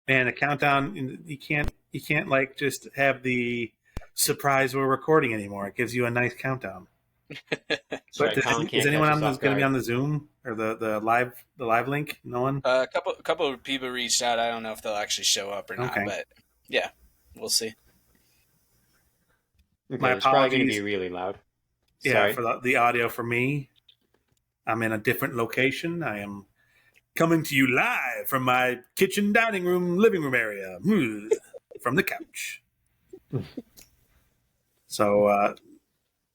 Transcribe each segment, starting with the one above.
Man, the countdown, you can't like just have the surprise we're recording anymore. It gives you a nice countdown. Sorry, But Colin is can't anyone catch on us off going to be guard. on the Zoom or the live link? No one. A couple of people reached out. I don't know if they'll actually show up or not, Okay. but yeah, we'll see. Okay, My it's probably going to be apologies. really loud. Yeah, Sorry. for the audio for me. I'm in a different location. I am coming to you live from my kitchen, dining room, living room area, from the couch. So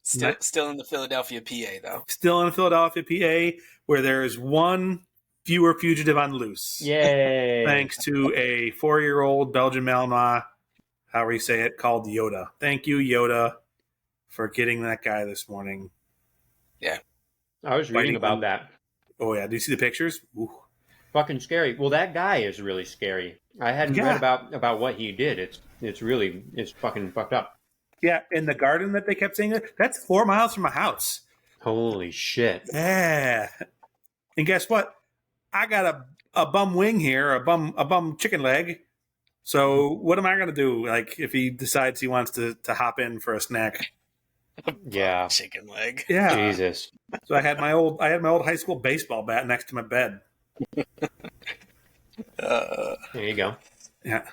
Still in the Philadelphia, PA, though. still in Philadelphia, PA, where there is one fewer fugitive on loose. Yay! Thanks to a 4-year-old Belgian Malinois, however you say it, called Yoda. Thank you, Yoda, for getting that guy this morning. Yeah. I was reading about that. Oh, yeah. Do you see the pictures? Ooh. Fucking scary. Well, that guy is really scary. I hadn't read about what he did. It's fucking fucked up. Yeah, in the garden that they kept saying, that's 4 miles from my house. Holy shit. Yeah. And guess what? I got a bum wing here, a bum chicken leg. So what am I going to do? Like if he decides he wants to hop in for a snack? Yeah. Chicken leg. Yeah. Jesus. So I had my old high school baseball bat next to my bed. There you go. Yeah.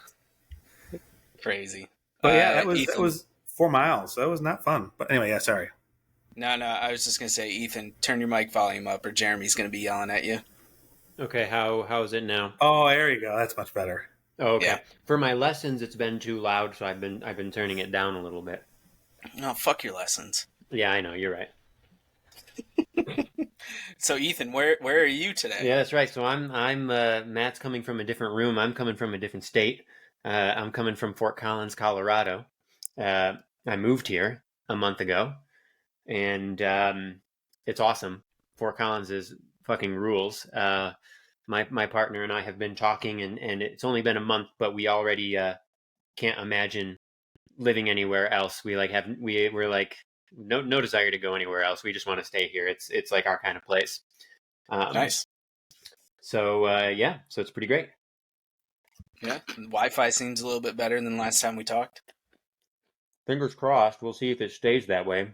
Crazy. But yeah, that was 4 miles. That was not fun. But anyway, yeah, sorry. No, I was just going to say, Ethan, turn your mic volume up or Jeremy's going to be yelling at you. Okay, how is it now? Oh, there you go. That's much better. Oh, okay. Yeah. For my lessons, it's been too loud, so I've been turning it down a little bit. No, fuck your lessons. Yeah, I know. You're right. So, Ethan, where are you today? Yeah, that's right. So I'm Matt's coming from a different room. I'm coming from a different state. I'm coming from Fort Collins, Colorado. I moved here a month ago, and it's awesome. Fort Collins is fucking rules. My partner and I have been talking, and it's only been a month, but we already can't imagine living anywhere else. We're like no desire to go anywhere else. We just want to stay here. It's like our kind of place. Nice. So yeah, so it's pretty great. Yeah, Wi-Fi seems a little bit better than last time we talked. Fingers crossed. We'll see if it stays that way.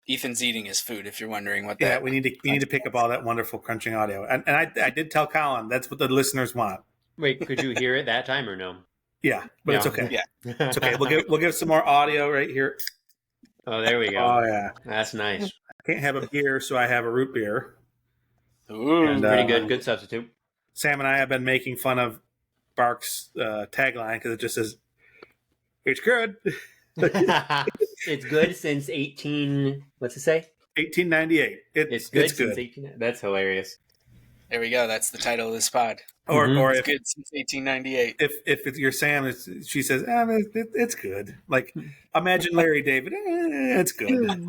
Ethan's eating his food. If you're wondering what Yeah, that. we need to pick up all that wonderful crunching audio. And I did tell Colin that's what the listeners want. Wait, could you hear it that time or no? Yeah, but it's okay. Yeah, It's okay. We'll give some more audio right here. Oh, there we go. Oh yeah, That's nice. I can't have a beer, so I have a root beer. Ooh, And, Pretty good. Good substitute. Sam and I have been making fun of Bark's tagline because it just says, "It's good." It's good since 18. What's it say? 1898. It's good since 18. That's hilarious. There we go. That's the title of this pod. Or It's if good since 1898. if it's your Sam, she says, "It's good." Like imagine Larry David. It's good.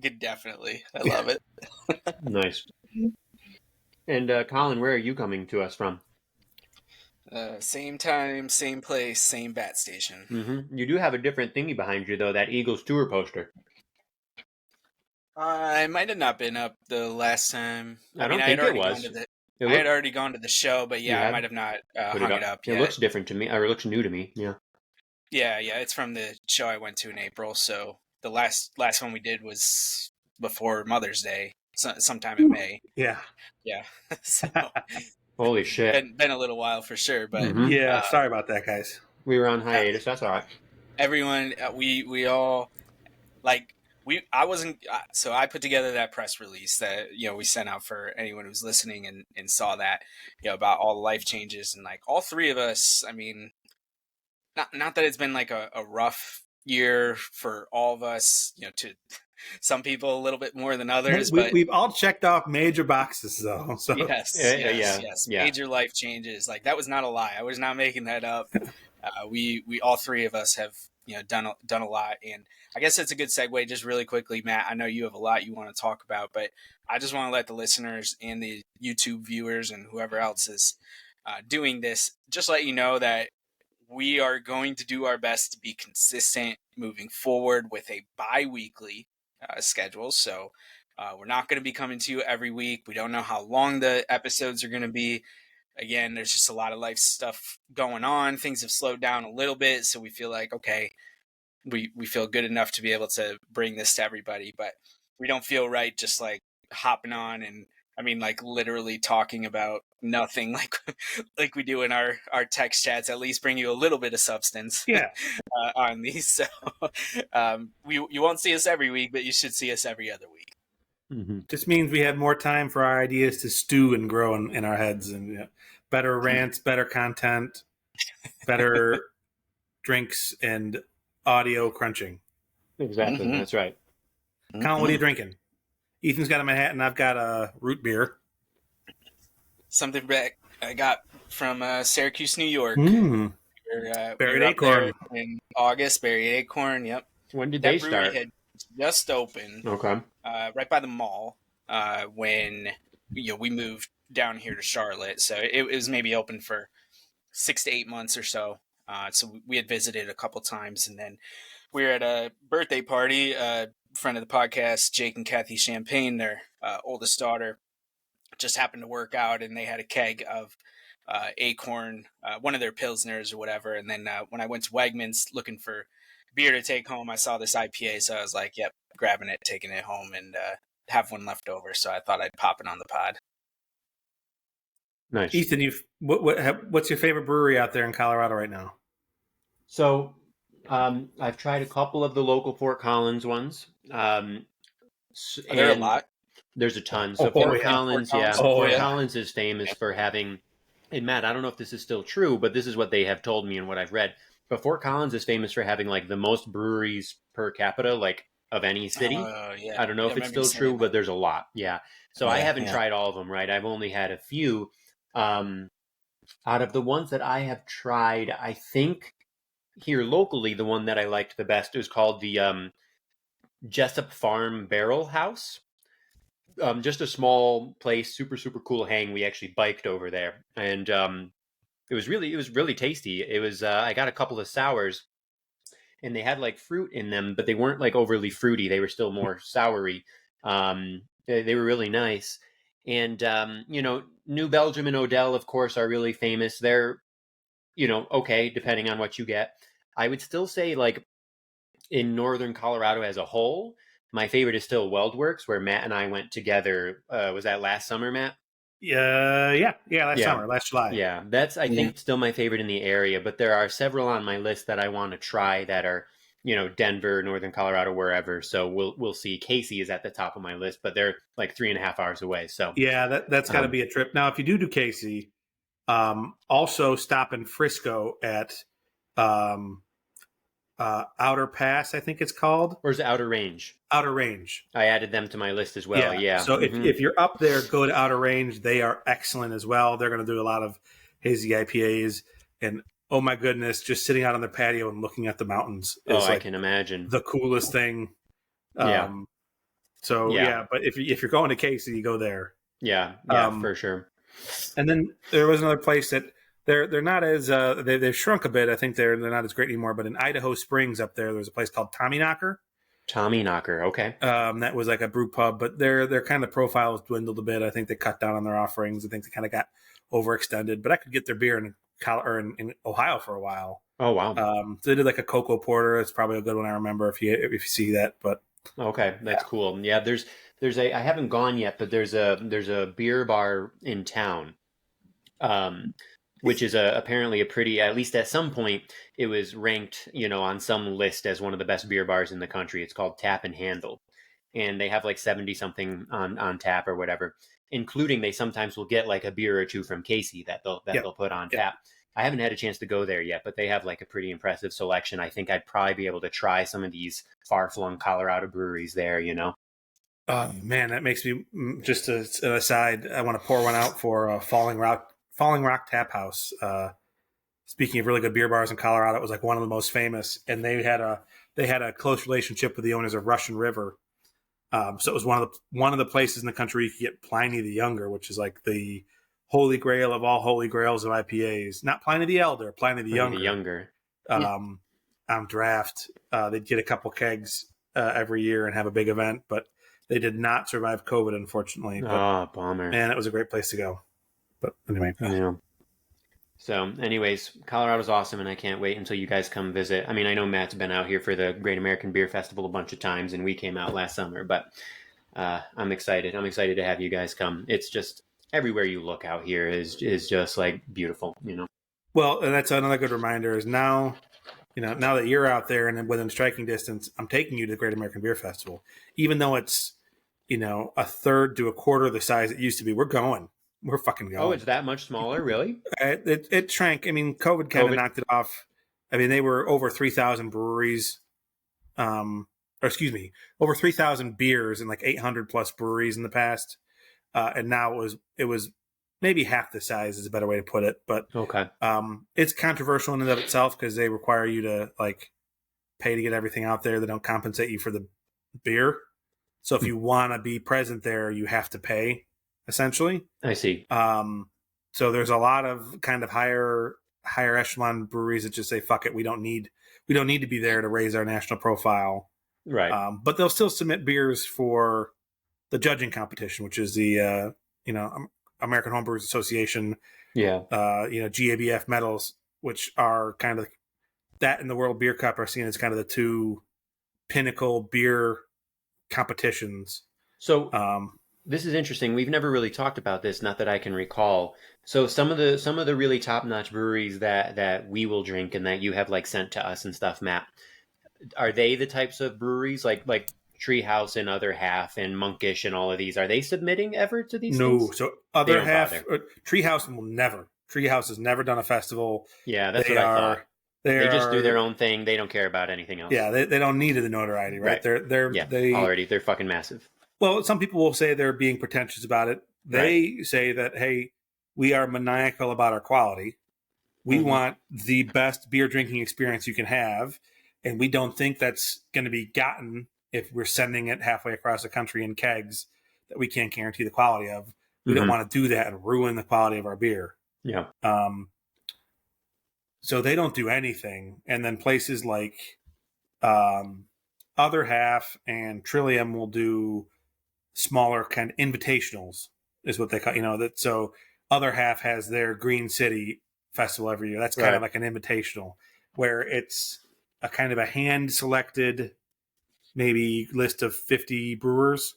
Good, definitely. I love it. Nice. And Colin, where are you coming to us from? Same time, same place, same bat station. Mm-hmm. You do have a different thingy behind you, though, that Eagles tour poster. I might have not been up the last time. I don't think it was. I had already gone to the show, but yeah, I might have not hung it up yet. It looks different to me, or it looks new to me. Yeah. Yeah. It's from the show I went to in April. So the last one we did was before Mother's Day, sometime in May. Yeah. Yeah. So Holy shit. been a little while for sure, but Yeah. Sorry about that, guys. We were on hiatus. That's all right. Everyone, we all like. I wasn't, so I put together that press release that, we sent out for anyone who's listening and saw that, about all the life changes. And like all three of us, I mean, not that it's been like a rough year for all of us, to some people a little bit more than others, but we've all checked off major boxes though. So yes. Major life changes. Like that was not a lie. I was not making that up. We all three of us have, done a lot. And I guess it's a good segue just really quickly, Matt. I know you have a lot you want to talk about, but I just want to let the listeners and the YouTube viewers and whoever else is doing this, just let you know that we are going to do our best to be consistent moving forward with a bi-weekly schedule. So we're not going to be coming to you every week. We don't know how long the episodes are going to be. again, there's just a lot of life stuff going on. Things have slowed down a little bit, so we feel like, okay, we feel good enough to be able to bring this to everybody, but we don't feel right just like hopping on and, I mean, like literally talking about nothing like we do in our text chats. At least bring you a little bit of substance on these. So you won't see us every week, but you should see us every other week. Mm-hmm. Just means we have more time for our ideas to stew and grow in our heads, and better rants, better content, better drinks, and audio crunching. Exactly, that's right. Colin, what are you drinking? Ethan's got a Manhattan. I've got a root beer. Something back I got from Syracuse, New York. Buried Acorn in August. Buried Acorn. Yep. When did they start? Had just opened. Okay. Right by the mall. When we moved down here to Charlotte, so it was maybe open for 6 to 8 months or so. So we had visited a couple times, and then we were at a birthday party. Friend of the podcast, Jake and Kathy Champagne, their oldest daughter, just happened to work out, and they had a keg of Acorn, one of their Pilsners or whatever. And then when I went to Wegmans looking for beer to take home, I saw this IPA, so I was like, yep, grabbing it, taking it home, and have one left over. So I thought I'd pop it on the pod. Nice. Ethan, what's your favorite brewery out there in Colorado right now? So I've tried a couple of the local Fort Collins ones. Are there a lot? There's a ton. So Fort Collins, Fort Collins is famous for having, and Matt, I don't know if this is still true, but this is what they have told me and what I've read. But Fort Collins is famous for having like the most breweries per capita, like of any city. I don't know if it's still true, but there's a lot. Yeah. So I haven't tried all of them, right? I've only had a few. Out of the ones that I have tried, I think here locally, the one that I liked the best is called the Jessup Farm Barrel House. Just a small place, super, super cool hang. We actually biked over there, and it was really tasty. It was I got a couple of sours, and they had like fruit in them, but they weren't like overly fruity. They were still more soury. They were really nice. And New Belgium and Odell, of course, are really famous. They're okay, depending on what you get. I would still say, like, in northern Colorado as a whole, my favorite is still WeldWorks, where Matt and I went together. Was that last summer, Matt? Last July. Yeah, that's, I think, still my favorite in the area, but there are several on my list that I want to try that are, Denver, northern Colorado, wherever. So we'll see. Casey is at the top of my list, but they're like 3.5 hours away. So yeah, that's got to be a trip. Now, if you do Casey, also stop in Frisco at Outer Pass, I think it's called. Or is it Outer Range? Outer Range. I added them to my list as well. Yeah. So if you're up there, go to Outer Range. They are excellent as well. They're going to do a lot of hazy IPAs, and oh my goodness, just sitting out on the patio and looking at the mountains is I can imagine the coolest thing. But if you're going to Casey, you go there. Yeah, for sure. And then there was another place that they're not as they've shrunk a bit. I think they're not as great anymore. But in Idaho Springs up there's a place called Tommyknocker. Tommyknocker, okay. That was like a brew pub, but their kind of profile has dwindled a bit. I think they cut down on their offerings. I think they kind of got overextended. But I could get their beer in Ohio for a while. Oh wow! So they did like a cocoa porter. It's probably a good one. I remember if you see that. But okay, that's cool. Yeah, there's I haven't gone yet, but there's a beer bar in town, which is apparently a pretty, at least at some point it was ranked on some list as one of the best beer bars in the country. It's called Tap and Handle, and they have like 70 something on tap or whatever. Including they sometimes will get like a beer or two from Casey that they'll put on tap. I haven't had a chance to go there yet, but they have like a pretty impressive selection. I think I'd probably be able to try some of these far-flung Colorado breweries there, Oh man, that makes me, just an aside, I want to pour one out for Falling Rock Tap House. Speaking of really good beer bars in Colorado, it was like one of the most famous, and they had a close relationship with the owners of Russian River. So it was one of the places in the country you could get Pliny the Younger, which is like the holy grail of all holy grails of IPAs. Not Pliny the Elder, Pliny the Younger. On draft. They'd get a couple kegs every year and have a big event, but they did not survive COVID, unfortunately. Bummer. Man, it was a great place to go. But anyway. Yeah. So, anyways, Colorado's awesome, and I can't wait until you guys come visit. I mean, I know Matt's been out here for the Great American Beer Festival a bunch of times, and we came out last summer, but I'm excited. I'm excited to have you guys come. It's just everywhere you look out here is just like beautiful, you know. Well, and that's another good reminder is now, now that you're out there and within striking distance, I'm taking you to the Great American Beer Festival. Even though it's, a third to a quarter of the size it used to be, we're going. We're fucking going. Oh, it's that much smaller, really? It shrank. I mean, COVID kind of knocked it off. I mean, they were over 3,000 breweries, over 3,000 beers and like 800 plus breweries in the past. And now it was maybe half the size is a better way to put it. But okay, it's controversial in and of itself because they require you to like pay to get everything out there. They don't compensate you for the beer. So if you want to be present there, you have to pay. Essentially, I see. So there's a lot of kind of higher echelon breweries that just say, "Fuck it, we don't need to be there to raise our national profile." Right. But they'll still submit beers for the judging competition, which is the American Homebrewers Association. Yeah. GABF medals, which are kind of that and the World Beer Cup are seen as kind of the two pinnacle beer competitions. So. This is interesting. We've never really talked about this, not that I can recall. So some of the really top-notch breweries that we will drink and that you have like sent to us and stuff, Matt, are they the types of breweries like Treehouse and Other Half and Monkish and all of these? Are they submitting ever to these things? No. So Other Half, Treehouse will never. Treehouse has never done a festival. Yeah, that's what I thought. They just do their own thing. They don't care about anything else. Yeah, they don't need the notoriety, right? They're fucking massive. Well, some people will say they're being pretentious about it. They say that, hey, we are maniacal about our quality. We want the best beer drinking experience you can have, and we don't think that's going to be gotten if we're sending it halfway across the country in kegs that we can't guarantee the quality of. We don't want to do that and ruin the quality of our beer. Yeah. So they don't do anything. And then places like Other Half and Trillium will do smaller kind of invitationals is what they call, that. So Other Half has their Green City festival every year. That's kind of like an invitational where it's a kind of a hand selected, maybe list of 50 brewers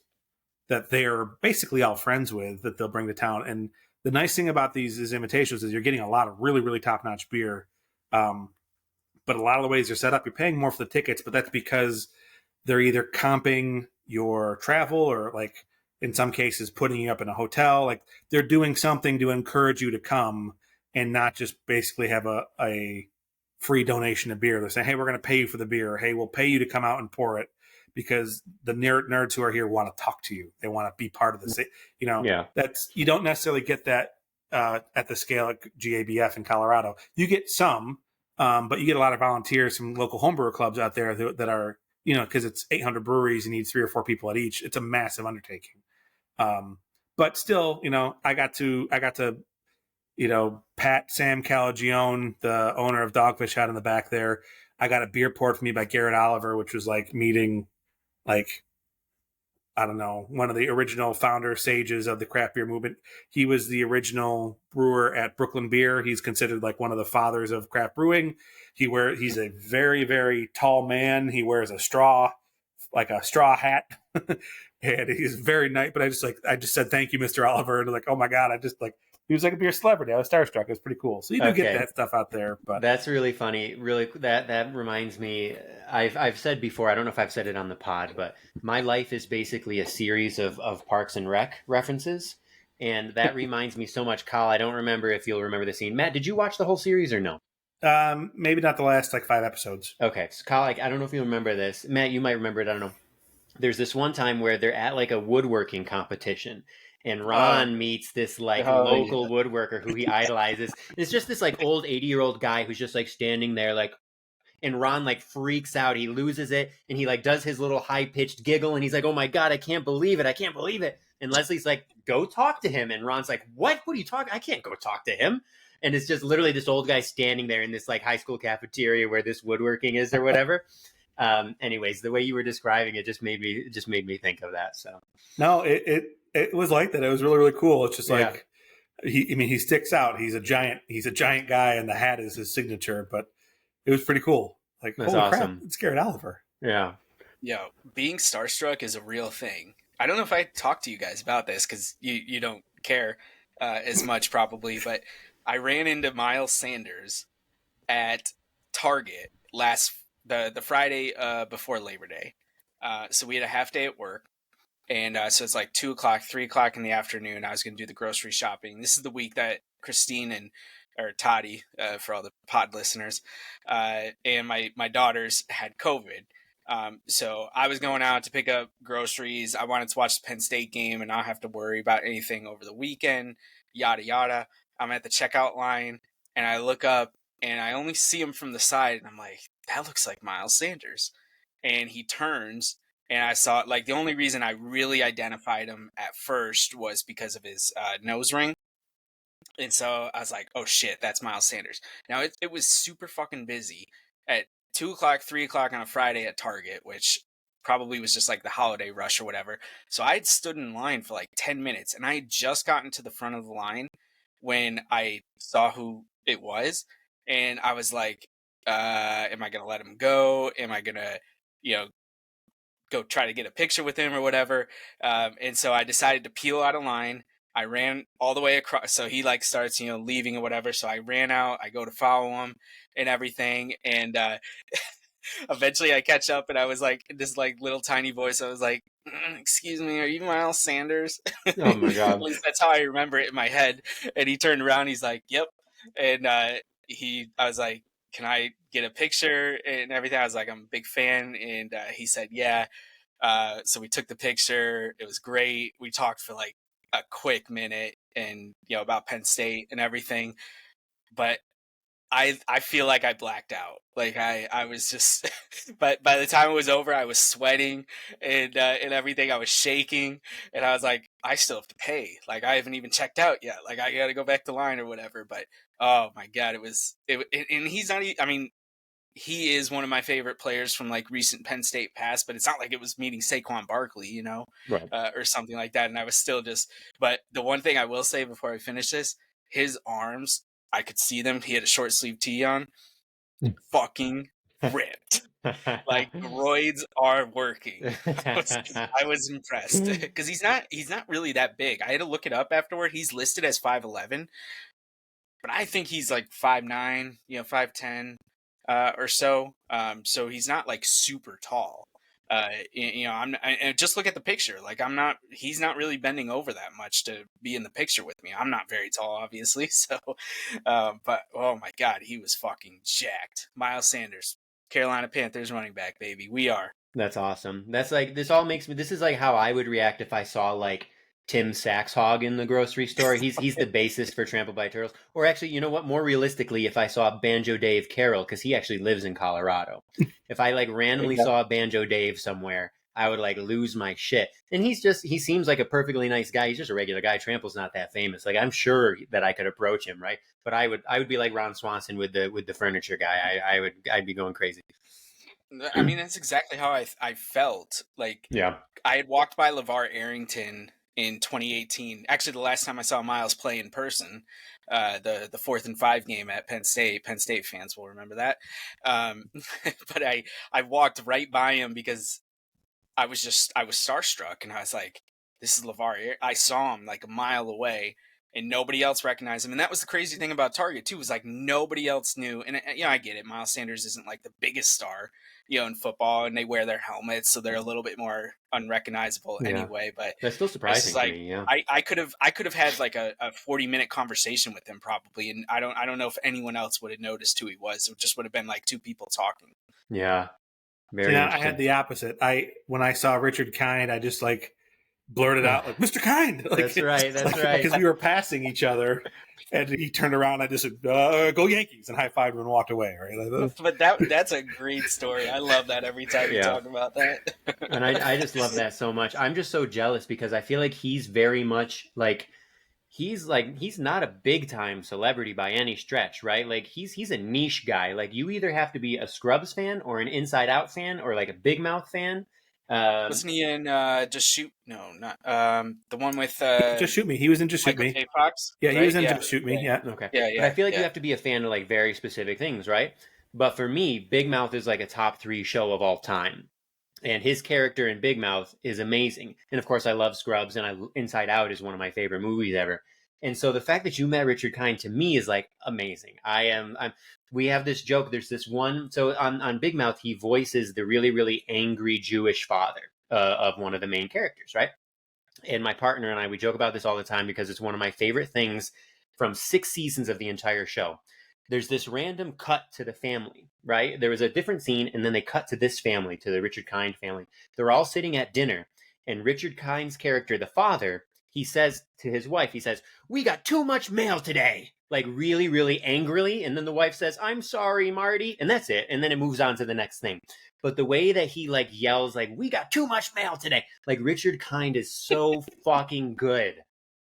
that they are basically all friends with that they'll bring to town. And the nice thing about these is invitations is you're getting a lot of really, really top notch beer. But a lot of the ways they're set up, you're paying more for the tickets, but that's because they're either comping your travel or like in some cases putting you up in a hotel. Like they're doing something to encourage you to come and not just basically have a free donation of beer. They're saying, hey, we're going to pay you for the beer. Or, hey, we'll pay you to come out and pour it because the nerds who are here want to talk to you. They want to be part of the, that's, you don't necessarily get that at the scale at GABF in Colorado. You get some, but you get a lot of volunteers from local homebrewer clubs out there that are, because it's 800 breweries, you need 3 or 4 people at each. It's a massive undertaking. But still, I got to, pat Sam Calagione, the owner of Dogfish out in the back there. I got a beer poured for me by Garrett Oliver, which was like meeting, like, I don't know, one of the original founder sages of the craft beer movement. He was the original brewer at Brooklyn Beer. He's considered like one of the fathers of craft brewing. He's a very, very tall man. He wears a straw hat. And he's very nice, but I just said, thank you, Mr. Oliver. And like, oh my God, he was like a beer celebrity. I was starstruck. It was pretty cool. So you do get that stuff out there. But that's really funny. Really, that reminds me. I've said before. I don't know if I've said it on the pod, but my life is basically a series of Parks and Rec references, and that reminds me so much. Kyle, I don't remember if you'll remember the scene. Matt, did you watch the whole series or no? Maybe not the last 5 episodes. Okay, so Kyle, I don't know if you remember this. Matt, you might remember it. I don't know. There's this one time where they're at like a woodworking competition. And Ron meets this local woodworker who he idolizes. It's just this like old 80-year-old guy who's just like standing there like, and Ron like freaks out. He loses it and he like does his little high pitched giggle and he's like, oh my God, I can't believe it. And Leslie's like, go talk to him. And Ron's like, what are you talking? I can't go talk to him. And it's just literally this old guy standing there in this like high school cafeteria where this woodworking is or whatever. Anyways, the way you were describing it just made me think of that. So no, it was like that. It was really, really cool. It's just like, he sticks out. He's a giant guy, and the hat is his signature. But it was pretty cool. Like, That's holy crap, awesome. it's Garrett Oliver. Yeah. Yo, being starstruck is a real thing. I don't know if I talked to you guys about this because you don't care as much probably, but I ran into Miles Sanders at Target the Friday before Labor Day. So we had a half day at work, and so it's like 2:00, 3:00 in the afternoon. I was going to do the grocery shopping. This is the week that Christine or Toddy, for all the pod listeners, and my daughters had COVID. So I was going out to pick up groceries. I wanted to watch the Penn State game and not have to worry about anything over the weekend, yada, yada. I'm at the checkout line and I look up and I only see him from the side. And I'm like, that looks like Miles Sanders. And he turns and I saw it. Like, the only reason I really identified him at first was because of his nose ring. And so I was like, oh shit, that's Miles Sanders. Now it was super fucking busy at 2:00, 3:00 on a Friday at Target, which probably was just like the holiday rush or whatever. So I had stood in line for like 10 minutes and I had just gotten to the front of the line when I saw who it was. And I was like, am I going to let him go? Am I going to, go try to get a picture with him or whatever? And so I decided to peel out of line. I ran all the way across. So he like starts, leaving or whatever. So I ran out, I go to follow him and everything. And, eventually I catch up and I was like, this like little tiny voice. I was like, excuse me, are you Miles Sanders? Oh my God. At least that's how I remember it in my head. And he turned around. He's like, yep. And, I was like, can I get a picture and everything? I was like, I'm a big fan. And, he said, yeah. So we took the picture. It was great. We talked for like a quick minute and, about Penn State and everything. But I feel like I blacked out. Like I was just, but by the time it was over, I was sweating and everything. I was shaking and I was like, I still have to pay. Like, I haven't even checked out yet. Like, I got to go back to line or whatever. But oh my God, and he's not, I mean, he is one of my favorite players from like recent Penn State past, but it's not like it was meeting Saquon Barkley, Right. or something like that. And I was still but the one thing I will say before I finish this, his arms, I could see them. He had a short sleeve tee on, fucking ripped. Like, roids are working. I was impressed because he's not really that big. I had to look it up afterward. He's listed as 5'11", but I think he's like 5'9", 5'10", or so. So he's not like super tall. And just look at the picture. Like, he's not really bending over that much to be in the picture with me. I'm not very tall, obviously. So, but oh my God, he was fucking jacked. Miles Sanders, Carolina Panthers running back, baby. We are. That's awesome. That's like, this is like how I would react if I saw like Tim Saxhog in the grocery store. He's the bassist for Trampled by Turtles. Or actually, you know what? More realistically, if I saw Banjo Dave Carroll, because he actually lives in Colorado. If I like randomly saw Banjo Dave somewhere, I would like lose my shit. And he seems like a perfectly nice guy. He's just a regular guy. Trample's not that famous. Like, I'm sure that I could approach him, right? But I would be like Ron Swanson with the furniture guy. I'd be going crazy. I mean, that's exactly how I felt. Like, yeah, I had walked by LeVar Arrington in 2018. Actually, the last time I saw Miles play in person, the 4th and 5 game at Penn State. Penn State fans will remember that. But I walked right by him because I was starstruck, and I was like, this is LeVar. I saw him like a mile away, and nobody else recognized him. And that was the crazy thing about Target too, was like nobody else knew. And I get it. Miles Sanders isn't like the biggest star, in football, and they wear their helmets, so they're a little bit more unrecognizable anyway. But that's still surprising to me. Yeah, I could have had like a 40-minute conversation with him probably, and I don't know if anyone else would have noticed who he was. It just would have been like two people talking. Yeah, very. I had the opposite. When I saw Richard Kind, I just like blurted out like, "Mr. Kind." Like, that's right. Because we were passing each other, and he turned around. And I just said, "Go Yankees!" and high fived him and walked away. Right. But that's a great story. I love that every time you talk about that. And I just love that so much. I'm just so jealous because I feel like he's very much like he's not a big time celebrity by any stretch, right? Like he's a niche guy. Like you either have to be a Scrubs fan or an Inside Out fan or like a Big Mouth fan. Wasn't he in Just Shoot? No, not the one with Just Shoot Me. He was in Just Shoot Michael Me. J. Fox. Yeah, he right? was in Yeah. Just Shoot Me. Yeah. Okay. Yeah, But I feel like yeah. you have to be a fan of like very specific things, right? But for me, Big Mouth is like a top 3 show of all time. And his character in Big Mouth is amazing. And of course, I love Scrubs, and Inside Out is one of my favorite movies ever. And so the fact that you met Richard Kind to me is like amazing. We have this joke. There's this one. So on Big Mouth, he voices the really, really angry Jewish father of one of the main characters, right? And my partner and I, we joke about this all the time because it's one of my favorite things from 6 seasons of the entire show. There's this random cut to the family, right? There was a different scene, and then they cut to this family, to the Richard Kind family. They're all sitting at dinner, and Richard Kind's character, the father, he says to his wife, he says, "We got too much mail today." Like really, really angrily. And then the wife says, "I'm sorry, Marty." And that's it. And then it moves on to the next thing. But the way that he like yells, like, "We got too much mail today." Like Richard Kind is so fucking good.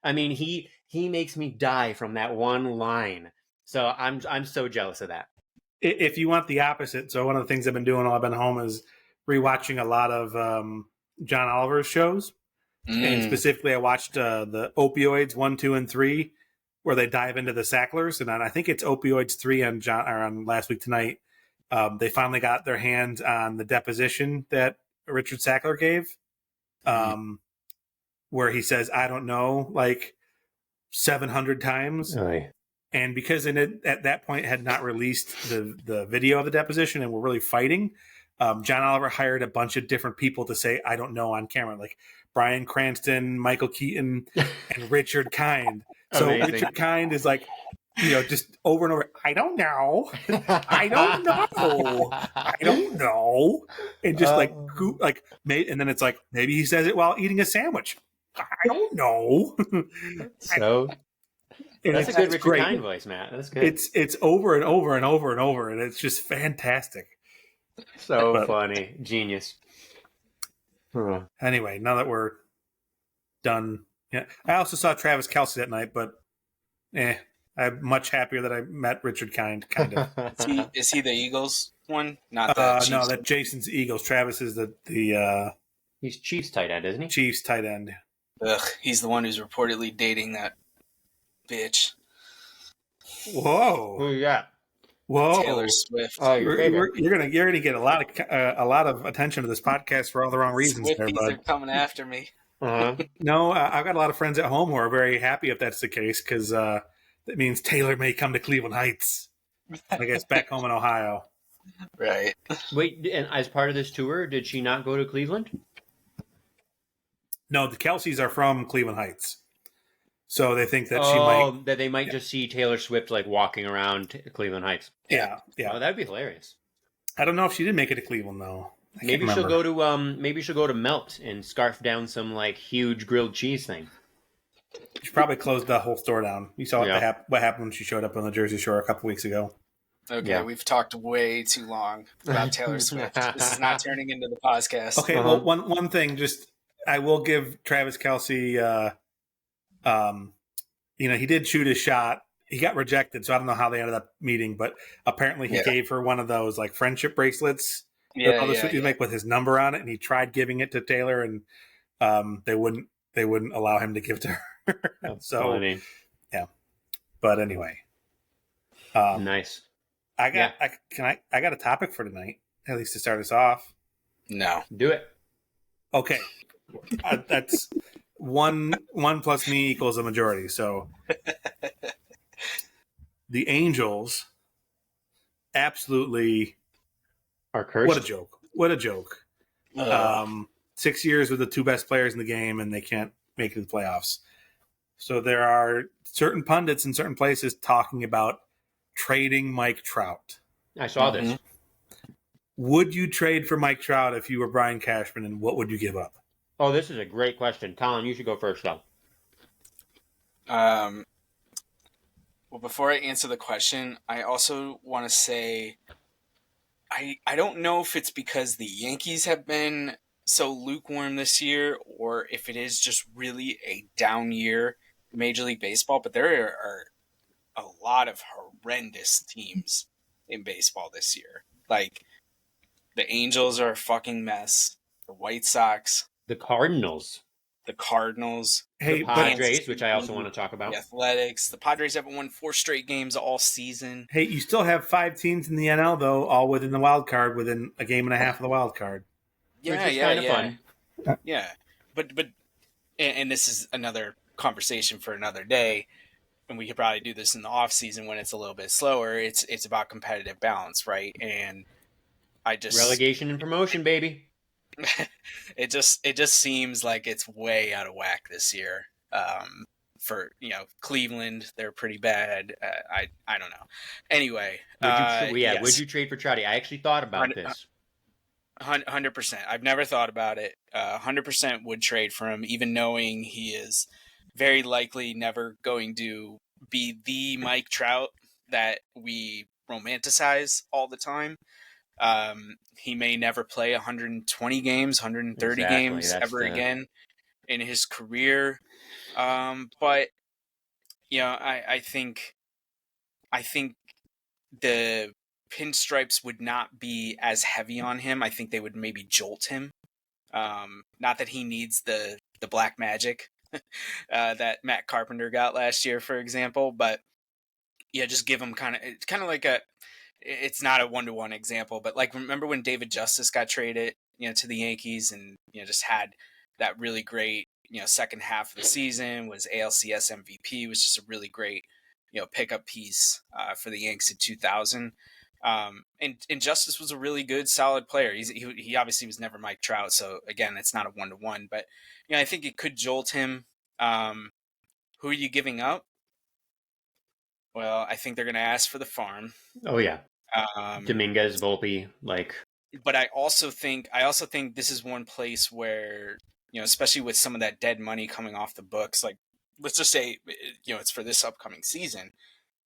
I mean, he makes me die from that one line. So I'm so jealous of that. If you want the opposite, so one of the things I've been doing while I've been home is rewatching a lot of John Oliver's shows. And specifically, I watched the Opioids 1, 2, and 3, where they dive into the Sacklers. And I think it's Opioids 3 on Last Week Tonight. They finally got their hands on the deposition that Richard Sackler gave, where he says, "I don't know," like 700 times. Oh, yeah. And because it at that point had not released the video of the deposition and were really fighting, John Oliver hired a bunch of different people to say "I don't know" on camera, like Bryan Cranston, Michael Keaton, and Richard Kind. So Amazing. Richard Kind is like, just over and over, "I don't know, I don't know, I don't know," and just and then it's like maybe he says it while eating a sandwich. "I don't know." So that's a good Richard great. Kind voice, Matt. That's good. It's over and over and over and over, and it's just fantastic. So funny. Genius. Anyway, now that we're done, I also saw Travis Kelce that night, but I'm much happier that I met Richard Kind. Kind of. Is he the Eagles one? Not the Chiefs. No, that Jason's Eagles. Travis is the he's Chiefs tight end, isn't he? Chiefs tight end. Ugh, he's the one who's reportedly dating that bitch. Whoa! Who you got? Whoa! Taylor Swift. Oh, you're gonna get a lot of attention to this podcast for all the wrong reasons. Swifties there, bud. are coming after me. No, I've got a lot of friends at home who are very happy if that's the case, because that means Taylor may come to Cleveland Heights. I guess back home in Ohio. Right. Wait, and as part of this tour, did she not go to Cleveland? No, the Kelceys are from Cleveland Heights, so they think that they might just see Taylor Swift like walking around Cleveland Heights. Yeah. Oh, that'd be hilarious. I don't know if she did make it to Cleveland though. Maybe she'll go to Melt and scarf down some like huge grilled cheese thing. She probably closed the whole store down. You saw what happened when she showed up on the Jersey Shore a couple weeks ago. Okay, we've talked way too long about Taylor Swift. This is not turning into the podcast. Okay, well, one thing, just I will give Travis Kelce. He did shoot his shot. He got rejected, so I don't know how they ended up meeting, but apparently he gave her one of those like friendship bracelets. You make with his number on it, and he tried giving it to Taylor, and they wouldn't allow him to give to her. So funny. Yeah, but anyway, nice. I got a topic for tonight, at least to start us off. No, do it. Okay, that's one plus me equals a majority. So the Angels absolutely are cursed. What a joke. 6 years with the two best players in the game, and they can't make it to the playoffs. So there are certain pundits in certain places talking about trading Mike Trout. I saw this. Would you trade for Mike Trout if you were Brian Cashman, and what would you give up? Oh, this is a great question. Colin, you should go first, though. Well, before I answer the question, I also want to say I don't know if it's because the Yankees have been so lukewarm this year, or if it is just really a down year in Major League Baseball, but there are a lot of horrendous teams in baseball this year. Like, the Angels are a fucking mess. the White Sox, the Cardinals, the Cardinals, Hey, the but Padres, which I also want to talk the about. Athletics. The Padres haven't won 4 straight games all season. hey, you still have 5 teams in the NL though, all within the wild card, within a game and a half of the wild card. Which is kind of fun. Yeah, but and this is another conversation for another day, and we could probably do this in the off season when it's a little bit slower. It's about competitive balance, right? And I just relegation and promotion, baby. it just seems like it's way out of whack this year. For Cleveland, they're pretty bad. I don't know. Anyway, Would you trade for Trouty? I actually thought about this. 100%. I've never thought about it. 100% would trade for him, even knowing he is very likely never going to be the Mike Trout that we romanticize all the time. He may never play 120 games, 130 games ever again in his career. But I think the pinstripes would not be as heavy on him. I think they would maybe jolt him. Not that he needs the black magic that Matt Carpenter got last year, for example, but just give him kind of like it's not a 1-to-1 example, but like, remember when David Justice got traded, to the Yankees and, just had that really great, second half of the season, was ALCS MVP, was just a really great, pickup piece for the Yanks in 2000. And Justice was a really good, solid player. He obviously was never Mike Trout, so again, it's not a 1-to-1, but I think it could jolt him. Who are you giving up? Well, I think they're going to ask for the farm. Oh yeah, Dominguez, Volpe, But I also think this is one place where, especially with some of that dead money coming off the books, like, let's just say, it's for this upcoming season.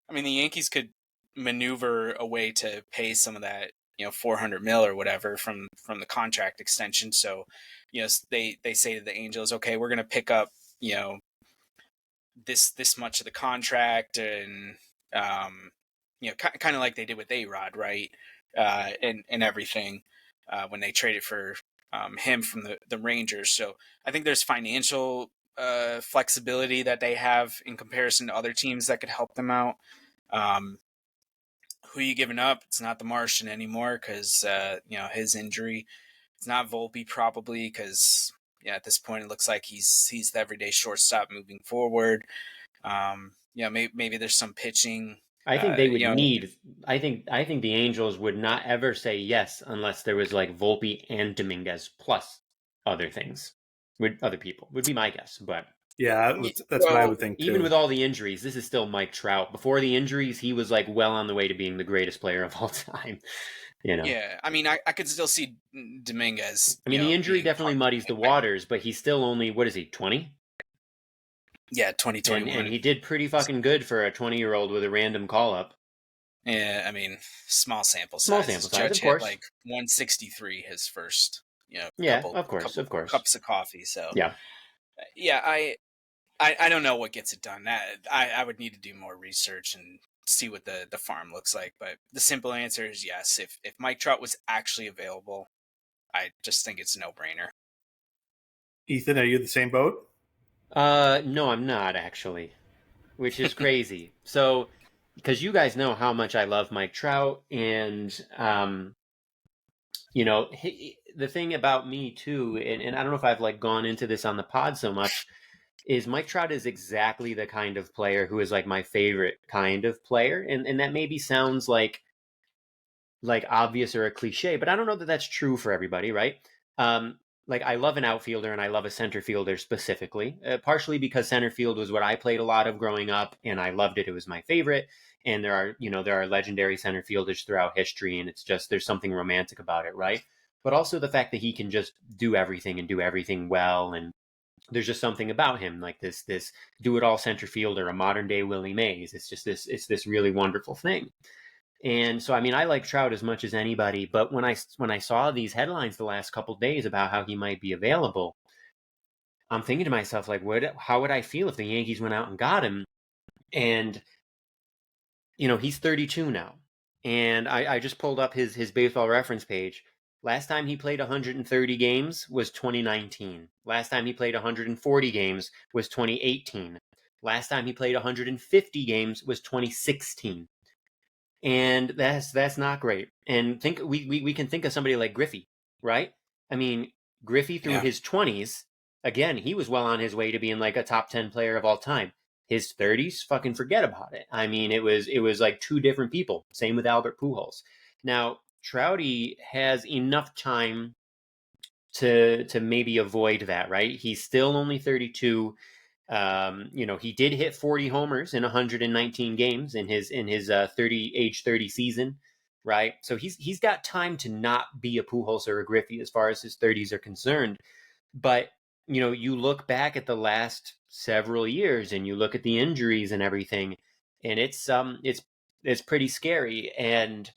I mean, the Yankees could maneuver a way to pay some of that, $400 million or whatever from the contract extension. So, they say to the Angels, okay, we're going to pick up, this much of the contract, and kind of like they did with A-Rod, right? And everything when they traded for him from the Rangers. So I think there's financial flexibility that they have in comparison to other teams that could help them out. Who are you giving up? It's not the Martian anymore because his injury. It's not Volpe probably because at this point it looks like he's the everyday shortstop moving forward. Maybe there's some pitching. I think they would need. I think the Angels would not ever say yes unless there was like Volpe and Dominguez plus other things. Other people would be my guess, but yeah, that's what I would think too. Even with all the injuries, this is still Mike Trout. Before the injuries, he was like well on the way to being the greatest player of all time. Yeah, I mean, I could still see Dominguez. I mean, the injury definitely muddies the waters, but he's still only, what is he, 20? Yeah, 2021. And he did pretty fucking good for a 20-year-old with a random call-up. Yeah, I mean, small sample size. Small sample size, of course. Like 163 his first, couple, of course. Cups of coffee. So yeah, I don't know what gets it done. I would need to do more research and see what the farm looks like. But the simple answer is yes. If Mike Trout was actually available, I just think it's a no-brainer. Ethan, are you the same boat? No, I'm not actually, which is crazy. So, because you guys know how much I love Mike Trout, and the thing about me too, and I don't know if I've gone into this on the pod so much, is Mike Trout is exactly the kind of player who is my favorite kind of player, and that maybe sounds like obvious or a cliche, but I don't know that that's true for everybody, right? I love an outfielder and I love a center fielder specifically, partially because center field was what I played a lot of growing up and I loved it. It was my favorite. And there are legendary center fielders throughout history, and it's just, there's something romantic about it, right? But also the fact that he can just do everything and do everything well. And there's just something about him, like this do-it-all center fielder, a modern-day Willie Mays. It's this really wonderful thing. And so, I mean, I like Trout as much as anybody, but when I saw these headlines the last couple of days about how he might be available, I'm thinking to myself, how would I feel if the Yankees went out and got him? And, he's 32 now. And I just pulled up his baseball reference page. Last time he played 130 games was 2019. Last time he played 140 games was 2018. Last time he played 150 games was 2016. And that's not great. And think we can think of somebody like Griffey, right? I mean, Griffey through his 20s, again, he was well on his way to being like a top 10 player of all time. His 30s, fucking forget about it. I mean, it was like two different people. Same with Albert Pujols. Now, Trouty has enough time to maybe avoid that, right? He's still only 32. He did hit 40 homers in 119 games in his age 30 season, right? So he's got time to not be a Pujols or a Griffey as far as his 30s are concerned. But you look back at the last several years and you look at the injuries and everything, and it's pretty scary. And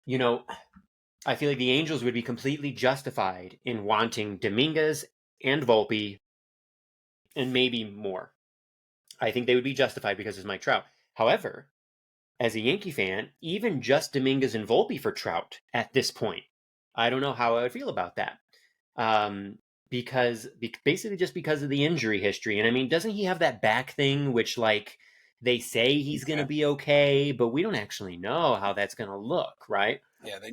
I feel like the Angels would be completely justified in wanting Dominguez and Volpe and maybe more. I think they would be justified because it's Mike Trout. However, as a Yankee fan, even just Dominguez and Volpe for Trout at this point, I don't know how I would feel about that. Basically just because of the injury history. And I mean, doesn't he have that back thing, which like they say he's going to be okay, but we don't actually know how that's going to look, right? Yeah, they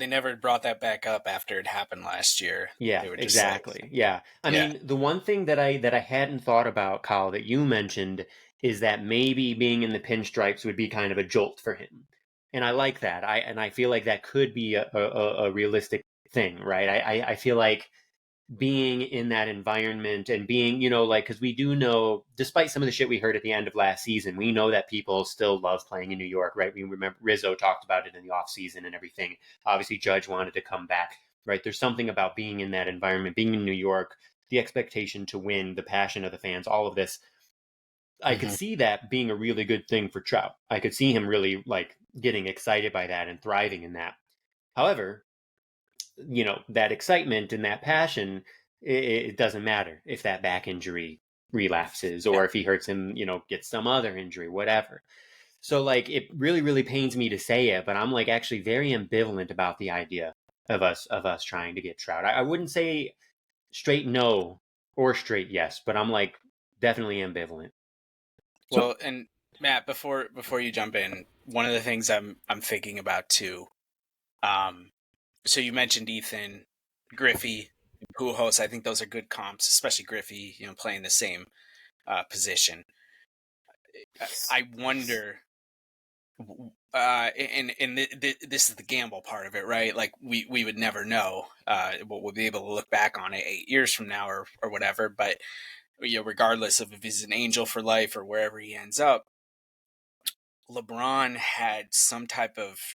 never brought that back up after it happened last year. Yeah, exactly. Yeah. I mean, the one thing that I hadn't thought about, Kyle, that you mentioned is that maybe being in the pinstripes would be kind of a jolt for him. And I like that. I feel like that could be a realistic thing, right? I feel like being in that environment and being, because we do know, despite some of the shit we heard at the end of last season, we know that people still love playing in New York, right? We remember Rizzo talked about it in the offseason and everything. Obviously, Judge wanted to come back, right? There's something about being in that environment, being in New York, the expectation to win, the passion of the fans, all of this. I could see that being a really good thing for Trout. I could see him really like getting excited by that and thriving in that. However, that excitement and that passion, it doesn't matter if that back injury relapses or if he hurts him, gets some other injury, whatever. So like, it really, really pains me to say it, but I'm like actually very ambivalent about the idea of us trying to get Trout. I wouldn't say straight no or straight yes, but I'm like definitely ambivalent. Well, and Matt, before you jump in, one of the things I'm thinking about too, so you mentioned Ethan, Griffey, Pujols. I think those are good comps, especially Griffey, playing the same position. I wonder, this is the gamble part of it, right? Like we would never know. We'll be able to look back on it 8 years from now or whatever. But regardless of if he's an Angel for life or wherever he ends up, LeBron had some type of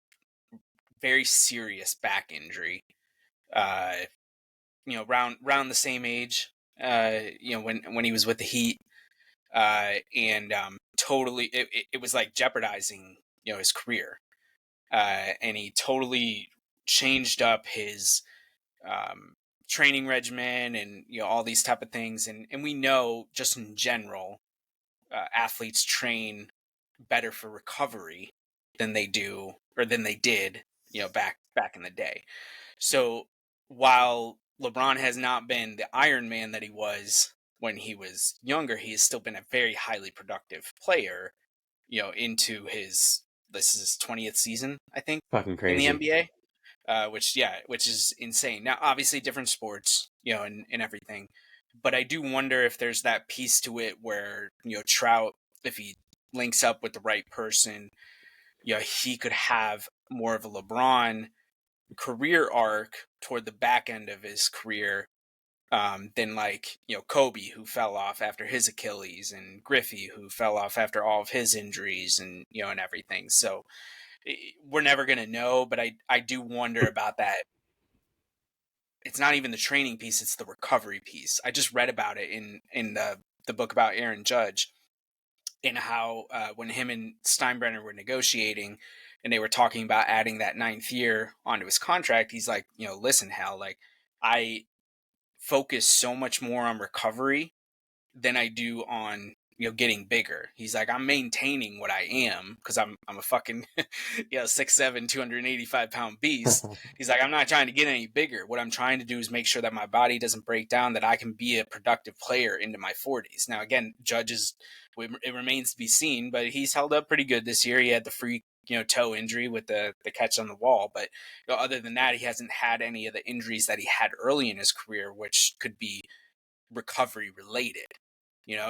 very serious back injury. Around the same age. When he was with the Heat, and totally, it was like jeopardizing his career, and he totally changed up his training regimen and all these type of things, and we know just in general, athletes train better for recovery than they do or than they did back in the day. So while LeBron has not been the Iron Man that he was when he was younger, he has still been a very highly productive player, into this is his 20th season, I think, Fucking crazy. in the NBA, which is insane. Now, obviously different sports, and everything, but I do wonder if there's that piece to it where, Trout, if he links up with the right person, he could have more of a LeBron career arc toward the back end of his career, than like Kobe, who fell off after his Achilles, and Griffey, who fell off after all of his injuries, and and everything. So we're never gonna know, but I do wonder about that. It's not even the training piece; it's the recovery piece. I just read about it in the book about Aaron Judge, and how when him and Steinbrenner were negotiating and they were talking about adding that 9th year onto his contract, he's like, listen, Hal, like I focus so much more on recovery than I do on getting bigger. He's like, I'm maintaining what I am because I'm a fucking 6'7", 285-pound beast. He's like, I'm not trying to get any bigger. What I'm trying to do is make sure that my body doesn't break down, that I can be a productive player into my 40s. Now, again, it remains to be seen, but he's held up pretty good this year. He had the freak toe injury with the catch on the wall, but other than that, he hasn't had any of the injuries that he had early in his career, which could be recovery related.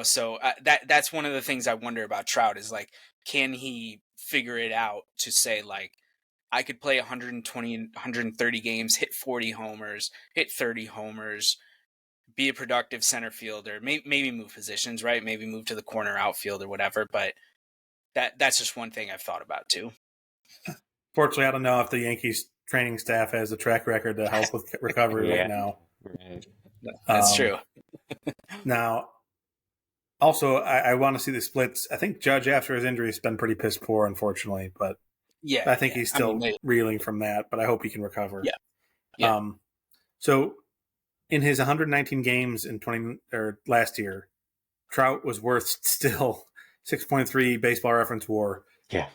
So that's one of the things I wonder about Trout is like, can he figure it out to say like, I could play 120, 130 games, hit 40 homers, hit 30 homers, be a productive center fielder, maybe move positions, right? Maybe move to the corner outfield or whatever. But that's just one thing I've thought about too. Fortunately, I don't know if the Yankees training staff has a track record to help with recovery right now. Right. That's true. Now, also, I want to see the splits. I think Judge, after his injury, has been pretty piss poor, unfortunately. But yeah, I think he's still reeling from that. But I hope he can recover. Yeah. So, in his 119 games in last year, Trout was worth still 6.3 Baseball Reference WAR. Yeah.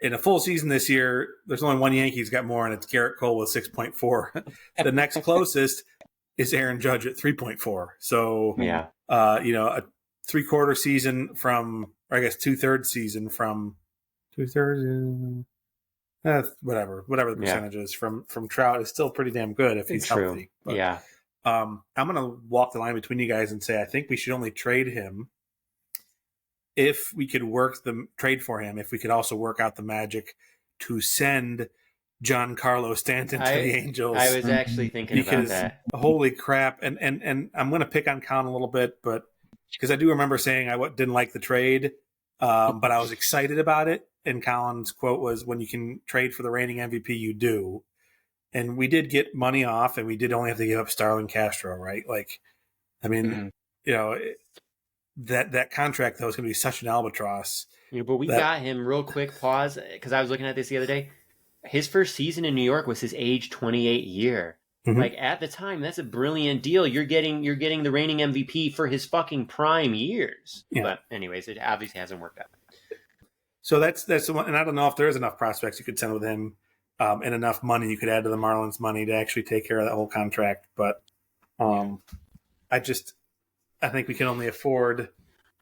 In a full season this year, there's only one Yankees got more, and it's Garrett Cole with 6.4. The next closest is Aaron Judge at 3.4. So, a three-quarter season from, or I guess 2/3 season from 2/3, whatever the percentage is from Trout is still pretty damn good if he's healthy. But, I'm going to walk the line between you guys and say I think we should only trade him if we could trade for him, if we could also work out the magic to send Giancarlo Stanton to the Angels. I was actually thinking about that. Holy crap. And I'm going to pick on Colin a little bit, but because I do remember saying I didn't like the trade, but I was excited about it. And Colin's quote was, when you can trade for the reigning MVP, you do. And we did get money off, and we did only have to give up Starlin Castro, right? Like, I mean, that contract, though, is going to be such an albatross. But we got him real quick, pause, because I was looking at this the other day. His first season in New York was his age 28 year. Mm-hmm. Like, at the time, that's a brilliant deal. You're getting the reigning MVP for his fucking prime years. Yeah. But anyways, it obviously hasn't worked out. So that's the one, and I don't know if there is enough prospects you could send with him, and enough money you could add to the Marlins' money to actually take care of that whole contract. But I think we can only afford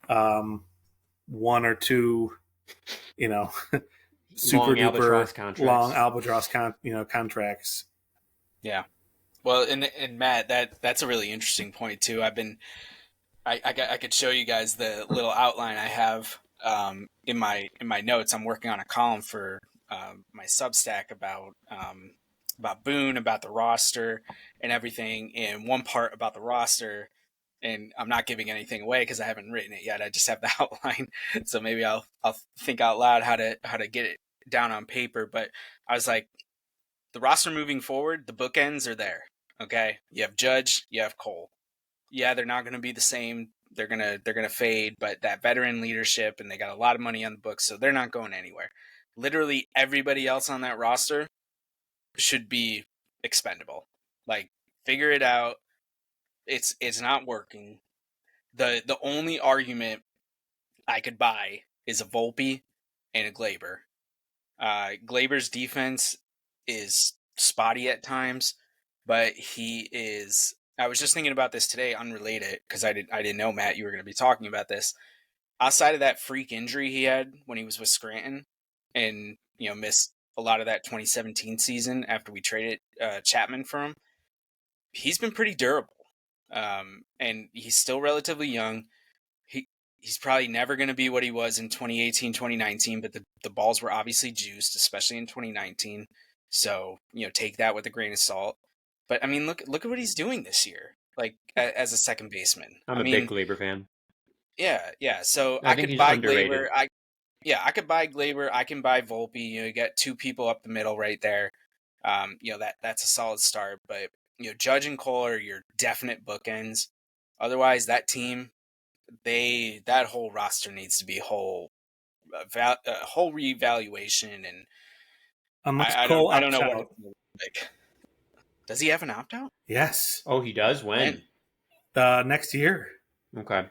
one or two, super duper long albatross contracts. Yeah. Well, and Matt, that's a really interesting point too. I could show you guys the little outline I have in my notes. I'm working on a column for my Substack about Boone, about the roster and everything. And one part about the roster, and I'm not giving anything away because I haven't written it yet. I just have the outline, so maybe I'll think out loud how to get it down on paper. But I was like, the roster moving forward, the bookends are there. Okay, you have Judge, you have Cole. Yeah, they're not going to be the same. They're gonna fade, but that veteran leadership, and they got a lot of money on the books, so they're not going anywhere. Literally everybody else on that roster should be expendable. Like, figure it out. It's not working. The only argument I could buy is a Volpe and a Glaber. Glaber's defense is spotty at times, but he is. I was just thinking about this today, unrelated, because I didn't know, Matt, you were going to be talking about this. Outside of that freak injury he had when he was with Scranton, and missed a lot of that 2017 season after we traded Chapman for him, he's been pretty durable. And he's still relatively young. He's probably never going to be what he was in 2018, 2019, but the balls were obviously juiced, especially in 2019. So, take that with a grain of salt. But I mean, look at what he's doing this year, like as a second baseman. I'm a big Glaber fan. Yeah. So I could buy Glaber. I could buy Glaber. I can buy Volpe. You get two people up the middle right there. That's a solid start. But Judge and Cole are your definite bookends. Otherwise, that team, that whole roster needs to be whole reevaluation. And I don't know what like. Does he have an opt-out? Yes. Oh, he does? When? Next year. Okay.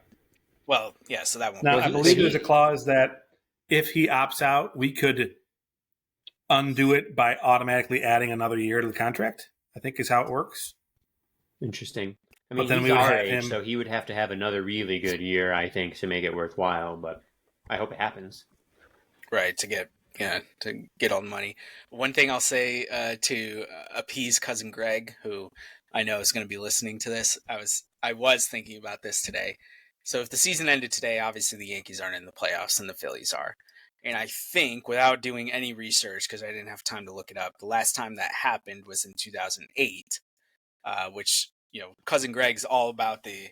Well, yeah, so that won't. Now, Well, I believe there's a clause that if he opts out, we could undo it by automatically adding another year to the contract, I think is how it works. Interesting. I But mean, then he's we would our have age, him- so he would have to have another really good year, I think, to make it worthwhile. But I hope it happens. Right, to get all the money. One thing I'll say to appease cousin Greg, who I know is going to be listening to this, I was thinking about this today. So if the season ended today, obviously the Yankees aren't in the playoffs and the Phillies are. And I think, without doing any research, because I didn't have time to look it up, the last time that happened was in 2008, which, cousin Greg's all about the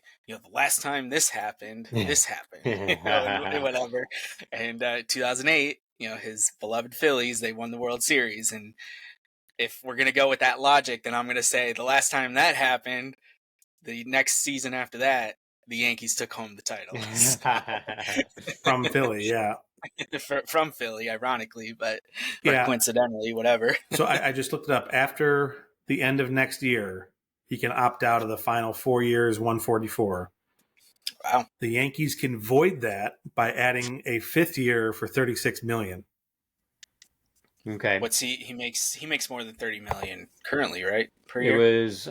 last time this happened, and whatever. And 2008, his beloved Phillies, they won the World Series. And if we're going to go with that logic, then I'm going to say the last time that happened, the next season after that, the Yankees took home the title. from Philly, yeah. From Philly, ironically, but Yeah. coincidentally, whatever. So I just looked it up. After the end of next year, he can opt out of the final 4 years, 144. Wow. The Yankees can void that by adding a fifth year for $36 million. Okay. What's he makes? He makes more than $30 million currently, right? Per It year. was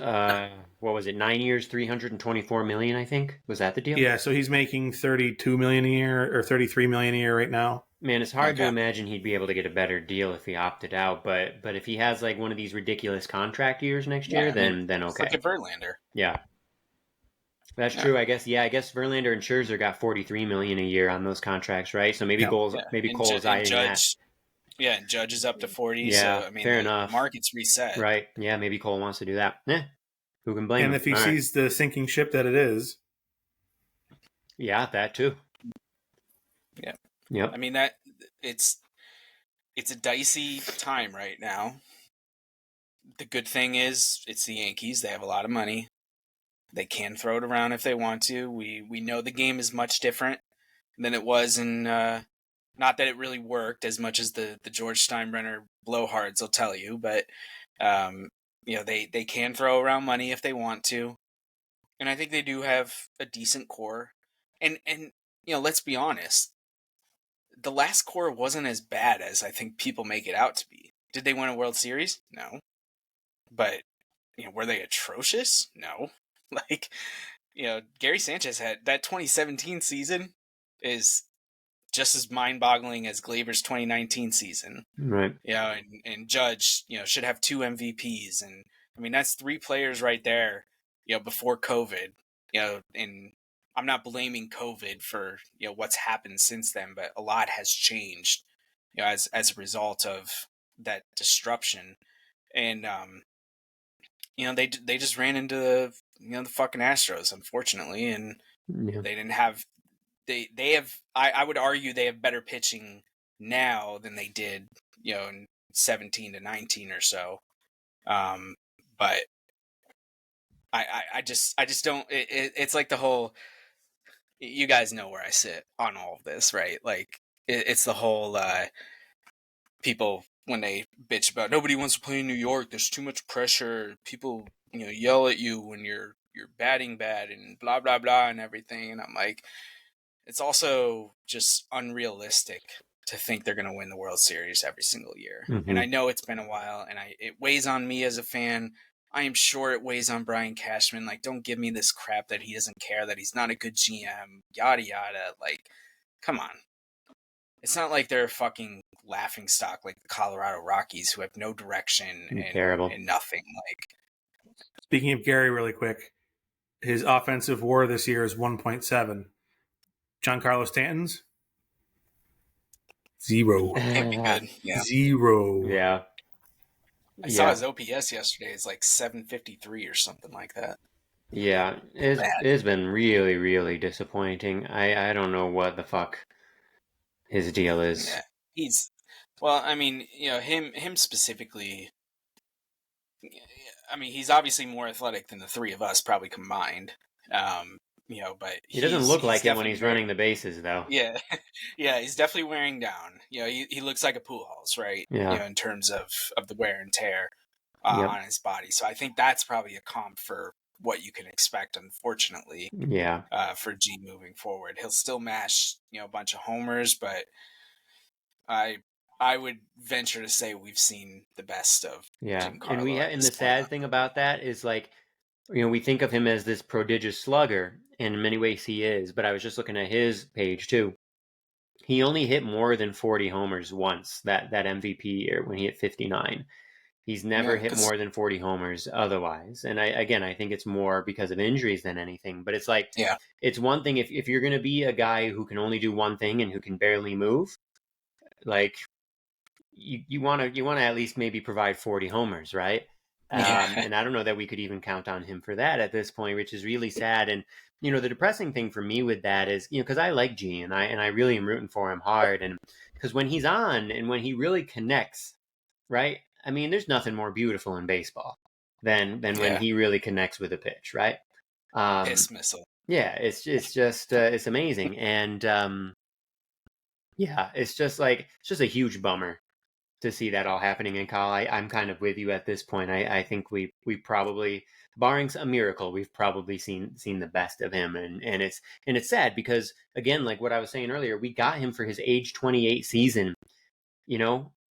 what was it? 9 years, $324 million. I think was that the deal? Yeah, so he's making $32 million a year or $33 million a year right now. Man, it's hard to imagine he'd be able to get a better deal if he opted out. But if he has like one of these ridiculous contract years next year, then okay. Look at Verlander. Yeah, that's true. I guess Verlander and Scherzer got $43 million a year on those contracts, right? So maybe Cole's eyeing that. Yeah, and Judge is up to 40. Yeah, so, I mean, fair the enough. Market's reset. Right. Yeah, maybe Cole wants to do that. Who can blame him? And if he sees the sinking ship that it is. Yeah, that too. Yeah. Yep. I mean, it's a dicey time right now. The good thing is it's the Yankees. They have a lot of money. They can throw it around if they want to. We know the game is much different than it was in not that it really worked as much as the George Steinbrenner blowhards will tell you, but they can throw around money if they want to. And I think they do have a decent core. And let's be honest. The last core wasn't as bad as I think people make it out to be. Did they win a World Series? No. But, were they atrocious? No. Like, Gary Sanchez had that 2017 season is just as mind-boggling as Gleyber's 2019 season. Right. And Judge, should have 2 MVPs. And, I mean, that's 3 players right there, before COVID, and I'm not blaming COVID for, what's happened since then, but a lot has changed, as a result of that disruption. And, they just ran into the fucking Astros, unfortunately, and they didn't have they have I would argue they have better pitching now than they did, in 17 to 19 or so. But I just don't it's like the whole, you guys know where I sit on all of this, right? Like it's the whole people when they bitch about nobody wants to play in New York, there's too much pressure, people yell at you when you're batting bad and blah blah blah and everything, and I'm like, it's also just unrealistic to think they're going to win the World Series every single year. Mm-hmm. And I know it's been a while, and it weighs on me as a fan. I am sure it weighs on Brian Cashman. Like, don't give me this crap that he doesn't care, that he's not a good GM, yada yada. Like, come on. It's not like they're a fucking laughing stock like the Colorado Rockies, who have no direction and nothing. Like, speaking of Gary, really quick, his offensive WAR this year is 1.7. Giancarlo Stanton's 0. Can't be good. Yeah. 0. Yeah. I saw his OPS yesterday. It's like 753 or something like that. Yeah, it's been really, really disappointing. I don't know what the fuck his deal is. Yeah, I mean, him specifically. I mean, he's obviously more athletic than the 3 of us probably combined. But he doesn't look like it when he's running the bases, though. Yeah, yeah, he's definitely wearing down. He looks like a Pujols, right? Yeah. In terms of the wear and tear on his body. So I think that's probably a comp for what you can expect, unfortunately. Yeah. For G moving forward, he'll still mash a bunch of homers, but I would venture to say we've seen the best of Giancarlo. And the sad thing about that is, like, we think of him as this prodigious slugger, and in many ways he is, but I was just looking at his page too. He only hit more than 40 homers once that MVP year when he hit 59. He's never hit more than 40 homers otherwise. And I think it's more because of injuries than anything. But it's like, it's one thing if you're going to be a guy who can only do one thing and who can barely move, like, you want to at least maybe provide 40 homers, right? And I don't know that we could even count on him for that at this point, which is really sad. And the depressing thing for me with that is, because I like G and I really am rooting for him hard, and because when he's on and when he really connects, right? I mean, there's nothing more beautiful in baseball than when he really connects with a pitch, right? Piss missile. Yeah, it's just it's amazing, and it's just a huge bummer to see that all happening in Kyle. I'm kind of with you at this point. I think we probably, barring a miracle, we've probably seen the best of him, and it's sad because, again, like what I was saying earlier, we got him for his age 28 season,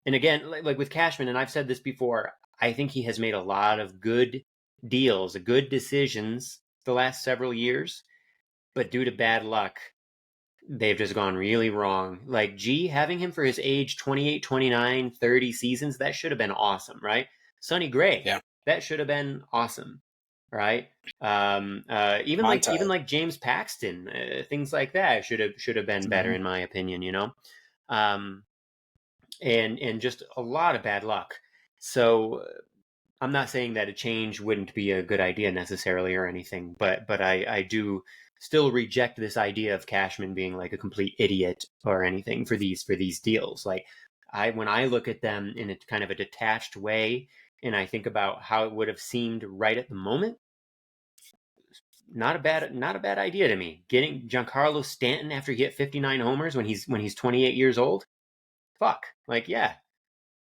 and again, like with Cashman, and I've said this before, I think he has made a lot of good deals, good decisions the last several years, but due to bad luck, they've just gone really wrong. Like G, having him for his age 28, 29, 30 seasons, that should have been awesome, right? Sonny Gray, that should have been awesome, right? Even like James Paxton, things like that should have been better, in my opinion, and just a lot of bad luck. So I'm not saying that a change wouldn't be a good idea necessarily or anything, but I do still reject this idea of Cashman being like a complete idiot or anything for these deals. Like when I look at them in a kind of a detached way, and I think about how it would have seemed right at the moment, not a bad idea to me. Getting Giancarlo Stanton after he hit 59 homers when he's 28 years old, fuck, like, yeah,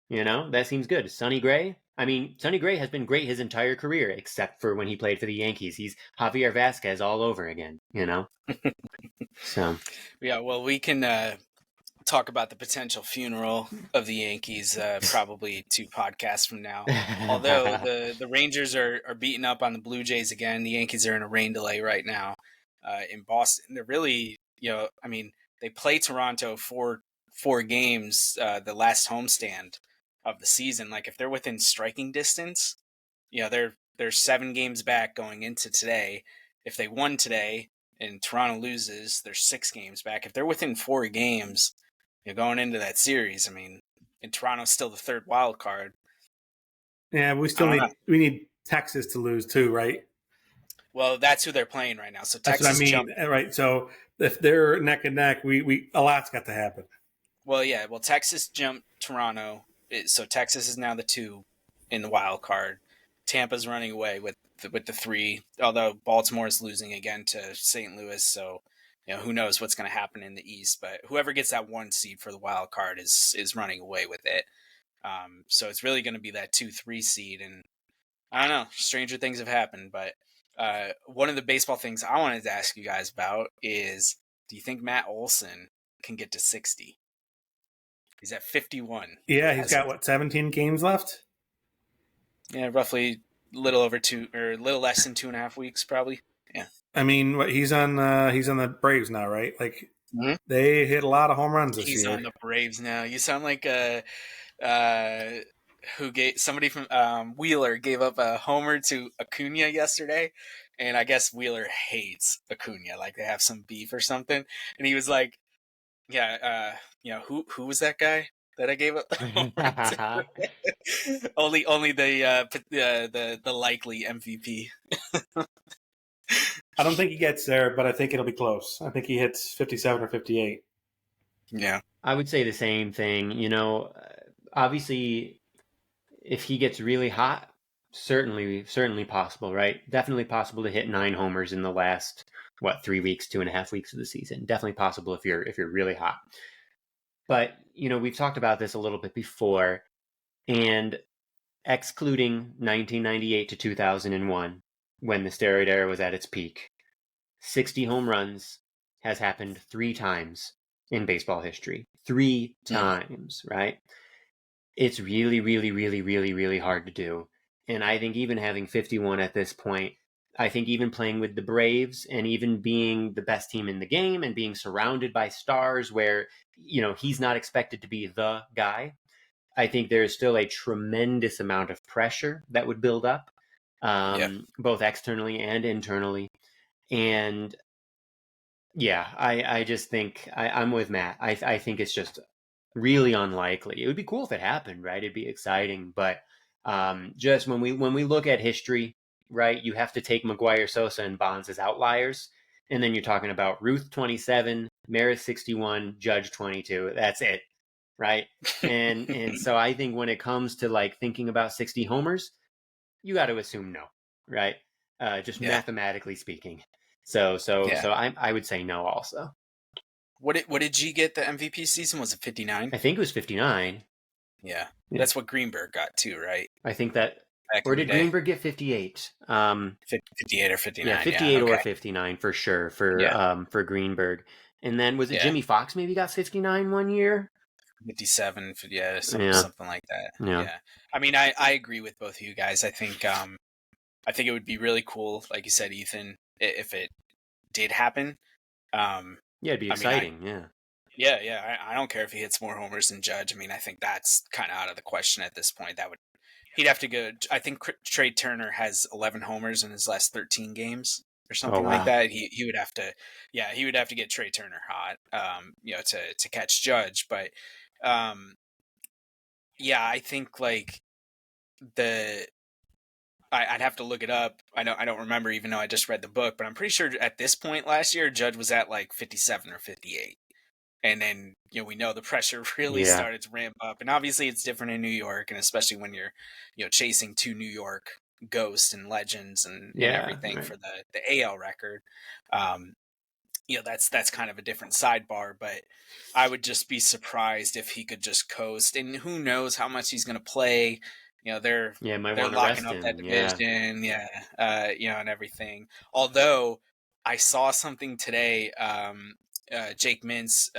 that seems good. Sonny Gray, I mean, Sonny Gray has been great his entire career, except for when he played for the Yankees. He's Javier Vasquez all over again, So, yeah, well, we can talk about the potential funeral of the Yankees probably 2 podcasts from now. Although the Rangers are beating up on the Blue Jays again, the Yankees are in a rain delay right now in Boston. They're really, I mean, they play Toronto for 4 games, the last homestand of the season. Like, if they're within striking distance, they're 7 games back going into today. If they won today and Toronto loses, they're 6 games back. If they're within 4 games, going into that series, I mean, and Toronto's still the 3rd wild card. Yeah, we need Texas to lose too, right? Well, that's who they're playing right now. So Texas, that's what I mean, right? So if they're neck and neck, we a lot's got to happen. Well, yeah. Well, Texas jumped Toronto, so Texas is now the 2 in the wild card. Tampa's running away with the 3, although Baltimore is losing again to St. Louis. So, who knows what's going to happen in the East? But whoever gets that 1 seed for the wild card is running away with it. So it's really going to be that 2-3 seed, and I don't know. Stranger things have happened, but one of the baseball things I wanted to ask you guys about is: do you think Matt Olson can get to 60? He's at 51. Yeah, he's got 17 games left. Yeah, roughly a little over 2 or a little less than 2.5 weeks, probably. Yeah. I mean, he's on the Braves now, right? Like they hit a lot of home runs this year. He's on the Braves now. You sound like somebody from Wheeler gave up a homer to Acuna yesterday, and I guess Wheeler hates Acuna, like they have some beef or something. And he was like, "Yeah, who was that guy that I gave up the homer to?" only the likely MVP. I don't think he gets there, but I think it'll be close. I think he hits 57 or 58. Yeah, I would say the same thing. Obviously, if he gets really hot, certainly possible, right? Definitely possible to hit 9 homers in the last 3 weeks, 2.5 weeks of the season. Definitely possible if you're really hot. But we've talked about this a little bit before, and excluding 1998 to 2001, when the steroid era was at its peak. 60 home runs has happened 3 times in baseball history. 3 times, right? It's really, really, really, really, really hard to do. And I think even having 51 at this point, I think even playing with the Braves and even being the best team in the game and being surrounded by stars where, he's not expected to be the guy, I think there's still a tremendous amount of pressure that would build up, both externally and internally. And yeah, I just think I'm with Matt. I think it's just really unlikely. It would be cool if it happened, right? It'd be exciting, but just when we look at history, right, you have to take McGuire, Sosa, and Bonds as outliers, and then you're talking about Ruth 27, Maris 61, Judge 22. That's it, right? And so I think when it comes to like thinking about 60 homers, you got to assume no, right? Just mathematically speaking. So I would say no also. What did G get the MVP season? Was it 59? I think it was 59. Yeah. That's what Greenberg got too, right? I think that. Or did Greenberg get 58? 58 or 59. Yeah, 58 or 59 for sure for Greenberg. And then was it Jimmy Fox maybe got 59 one year? 57, something like that. Yeah. I mean, I agree with both of you guys. I think it would be really cool, like you said, Ethan, if it did happen. It'd be exciting. Yeah. I don't care if he hits more homers than Judge. I mean, I think that's kind of out of the question at this point. He'd have to go. I think Trey Turner has 11 homers in his last 13 games or something like that. He would have to. Yeah, he would have to get Trey Turner hot. To catch Judge, but. I think like I'd have to look it up. I don't remember, even though I just read the book, but I'm pretty sure at this point last year, Judge was at like 57 or 58. And then, we know the pressure really started to ramp up. And obviously it's different in New York, and especially when you're, chasing 2 New York ghosts and legends and everything for the AL record. That's kind of a different sidebar, but I would just be surprised if he could just coast. And who knows how much he's going to play. They're locking up that division, and everything. Although I saw something today, Jake Mintz,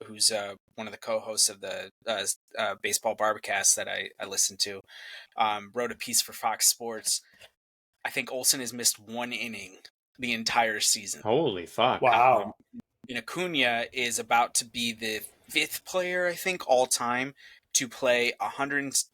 who's one of the co-hosts of the Baseball Barbacast that I listen to, wrote a piece for Fox Sports. I think Olsen has missed 1 inning the entire season. Holy fuck. Wow. And Acuna is about to be the 5th player, I think, all time to play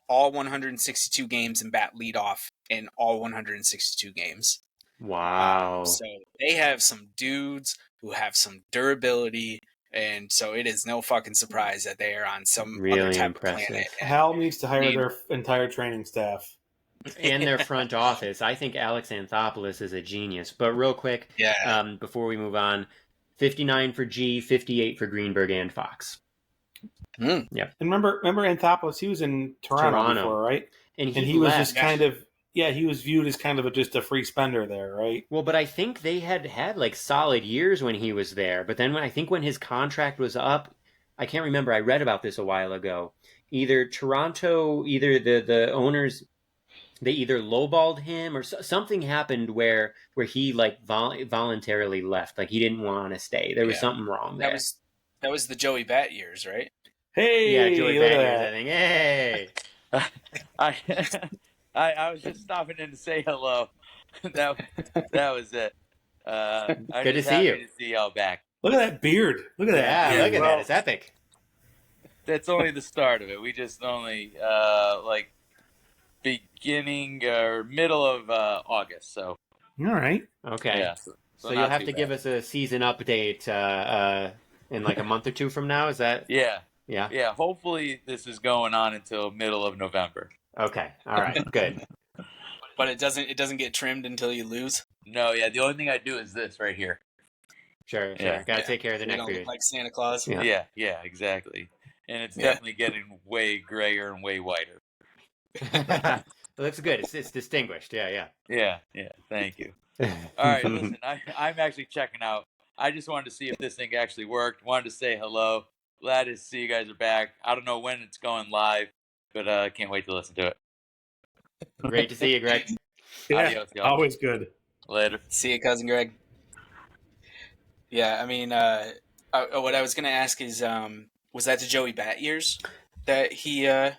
all 162 games and bat leadoff in all 162 games. Wow. So they have some dudes who have some durability, and so it is no fucking surprise that they are on some really other type impressive of planet. Hal needs to hire their entire training staff. And their front office. I think Alex Anthopoulos is a genius. But real quick, before we move on, 59 for G, 58 for Greenberg and Fox. Mm. Yep. And remember Anthopoulos, he was in Toronto before, right? And he was just kind of, he was viewed as kind of just a free spender there, right? Well, but I think they had like solid years when he was there. But then when his contract was up, I can't remember. I read about this a while ago. Either the owners, they either lowballed him or something happened where he like voluntarily left. Like he didn't want to stay. There was something wrong there. That was the Joey Bat years, right? Hey, Joey Bat years, I think. Hey. I was just stopping in to say hello. that was it. Good to see you. To see y'all back. Look at that beard. Look at that. Yeah, look at that. It's epic. That's only the start of it. We just only beginning or middle of August. So. All right. Okay. Yeah. So you'll have to give us a season update in like a month or 2 from now. Is that? Yeah. Yeah. Yeah. Hopefully this is going on until middle of November. Okay. All right. Good. But it doesn't get trimmed until you lose. No. Yeah. The only thing I do is this right here. Sure. Got to take care of the neck beard. Look like Santa Claus. Yeah. Exactly. And it's definitely getting way grayer and way whiter. It looks good. It's distinguished. Yeah. Yeah. Thank you. All right. Listen, I'm actually checking out. I just wanted to see if this thing actually worked. Wanted to say hello. Glad to see you guys are back. I don't know when it's going live, but I can't wait to listen to it. Great to see you, Greg. Yeah, Adios, y'all. always good. Later. See you, cousin Greg. Yeah, I mean, what I was going to ask is, was that the Joey Bat years that he? I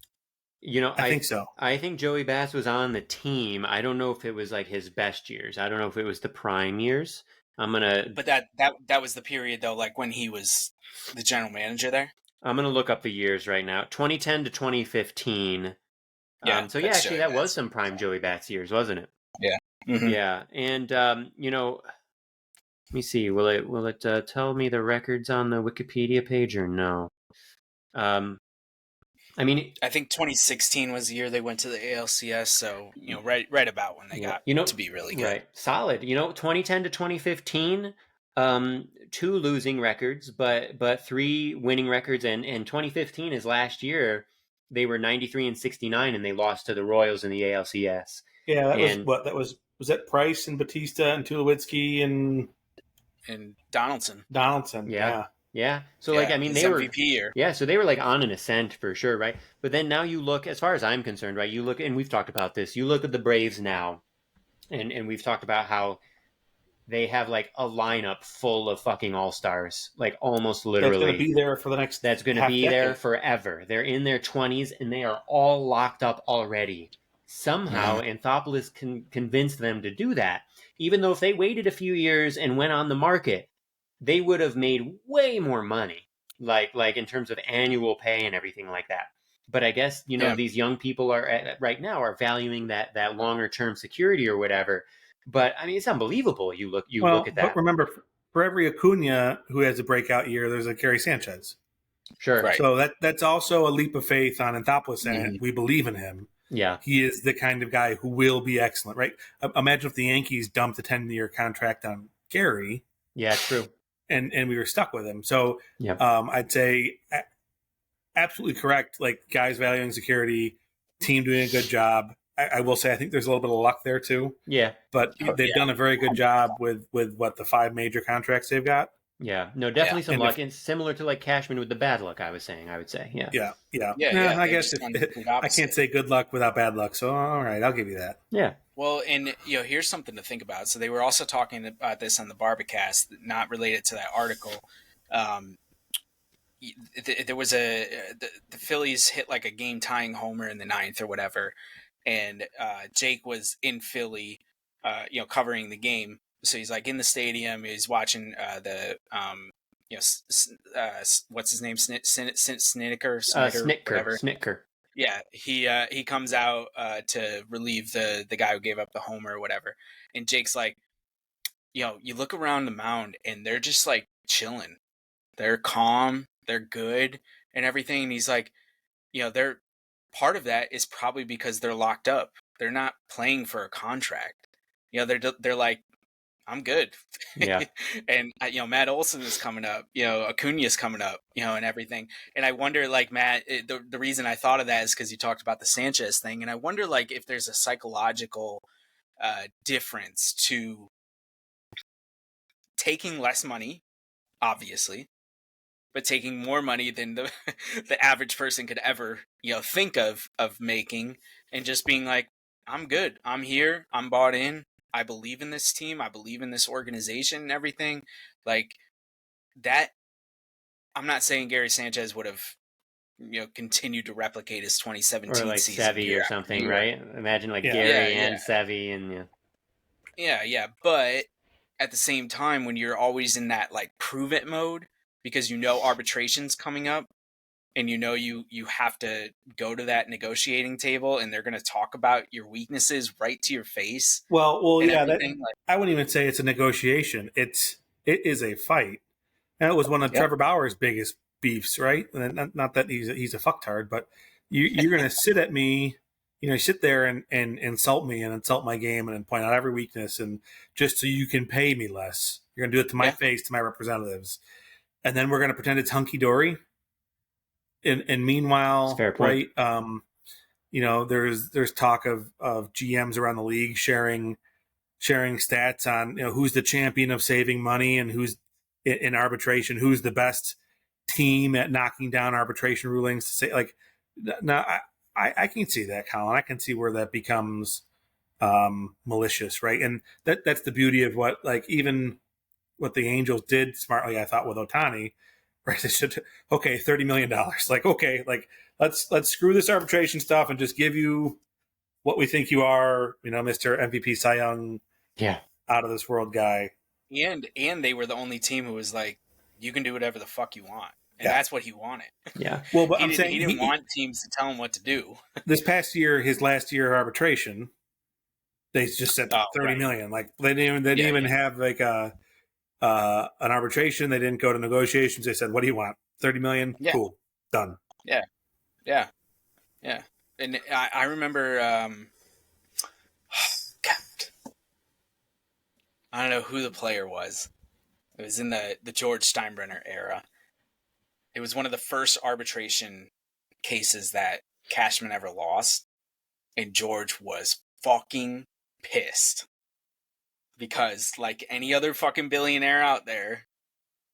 think so. I think Joey Bass was on the team. I don't know if it was like his best years. I don't know if it was the prime years. But that was the period though, like when he was the general manager there. I'm gonna look up the years right now. 2010 to 2015. Yeah. So yeah, actually, that was some prime Joey Bats years, wasn't it? Yeah. Mm-hmm. Yeah, and let me see. Will it tell me the records on the Wikipedia page or no? I mean, I think 2016 was the year they went to the ALCS, so right about when they got to be really good. Right, solid. 2010 to 2015, 2 losing records, but 3 winning records, and 2015 is last year. They were 93 and 69, and they lost to the Royals in the ALCS. Yeah, was that Price and Batista and Tulowitzki and Donaldson. Yeah. So they were MVP year. Yeah, so they were like on an ascent for sure, right? But then now you look, as far as I'm concerned, right? You look, and we've talked about this. You look at the Braves now, and we've talked about how they have like a lineup full of fucking all-stars, like almost literally. That's going to be there for the next. That's going to be there forever. They're in their 20s and they are all locked up already. Somehow, Anthopoulos convinced them to do that, even though if they waited a few years and went on the market, they would have made way more money, like in terms of annual pay and everything like that. But I guess these young people right now are valuing that longer term security or whatever. But I mean, it's unbelievable. You look at that. But remember, for every Acuna who has a breakout year, there's a Gary Sanchez. Sure. Right. So that's also a leap of faith on Anthopoulos, and we believe in him. Yeah. He is the kind of guy who will be excellent, right? Imagine if the Yankees dumped a 10-year contract on Gary. Yeah, true. And we were stuck with him. So I'd say absolutely correct. Like, guys valuing security, team doing a good job. I will say I think there's a little bit of luck there too. Yeah. But they've done a very good job with the 5 major contracts they've got. Yeah. No, definitely some luck. And similar to like Cashman with the bad luck, I would say. Yeah. Yeah. I guess I can't say good luck without bad luck. So all right, I'll give you that. Yeah. Well, and here's something to think about. So they were also talking about this on the Barbacast, not related to that article. There was the Phillies hit like a game tying homer in the 9th or whatever, and Jake was in Philly, covering the game. So he's like in the stadium. He's watching what's his name, Snitker. Yeah, he comes out to relieve the guy who gave up the homer or whatever, and Jake's like, you look around the mound and they're just like chilling, they're calm, they're good, and everything. And he's like, they're part of that is probably because they're locked up. They're not playing for a contract. They're like, I'm good. Yeah. And Matt Olson is coming up, Acuna's coming up, and everything. And I wonder, like, Matt, the reason I thought of that is because you talked about the Sanchez thing. And I wonder, like, if there's a psychological difference to taking less money, obviously, but taking more money than the average person could ever, think of making, and just being like, I'm good. I'm here. I'm bought in. I believe in this team. I believe in this organization and everything. Like that. I'm not saying Gary Sanchez would have, continued to replicate his 2017 or like season Sevy or something, right? Imagine like Gary and Sevy and Yeah. But at the same time, when you're always in that like prove it mode, because arbitration's coming up, and you have to go to that negotiating table, and they're going to talk about your weaknesses right to your face. Well, yeah. I wouldn't even say it's a negotiation. It is a fight. And it was one of Trevor Bauer's biggest beefs, right? And not that he's a fucktard, but you're going to sit at me, sit there and insult me and insult my game and point out every weakness, and just so you can pay me less. You're going to do it to my face, to my representatives, and then we're going to pretend it's hunky dory. And meanwhile, right? There's talk of GMs around the league sharing stats on who's the champion of saving money and who's in arbitration, who's the best team at knocking down arbitration rulings. To say, like, no, I can see that, Colin. I can see where that becomes malicious, right? And that's the beauty of what, like, even what the Angels did smartly, I thought, with Ohtani, right? They should, okay, $30 million. Like, okay, like let's screw this arbitration stuff and just give you what we think you are, Mr. MVP Cy Young, out of this world guy. And they were the only team who was like, you can do whatever the fuck you want. And that's what he wanted. Yeah. Well, but he didn't want teams to tell him what to do. This past year, his last year of arbitration, they just said $30 million. Like they didn't even have like an arbitration. They didn't go to negotiations. They said, "What do you want? $30 million? Yeah. Cool, done." Yeah. And I remember, God, I don't know who the player was. It was in the George Steinbrenner era. It was one of the first arbitration cases that Cashman ever lost, and George was fucking pissed because, like any other fucking billionaire out there,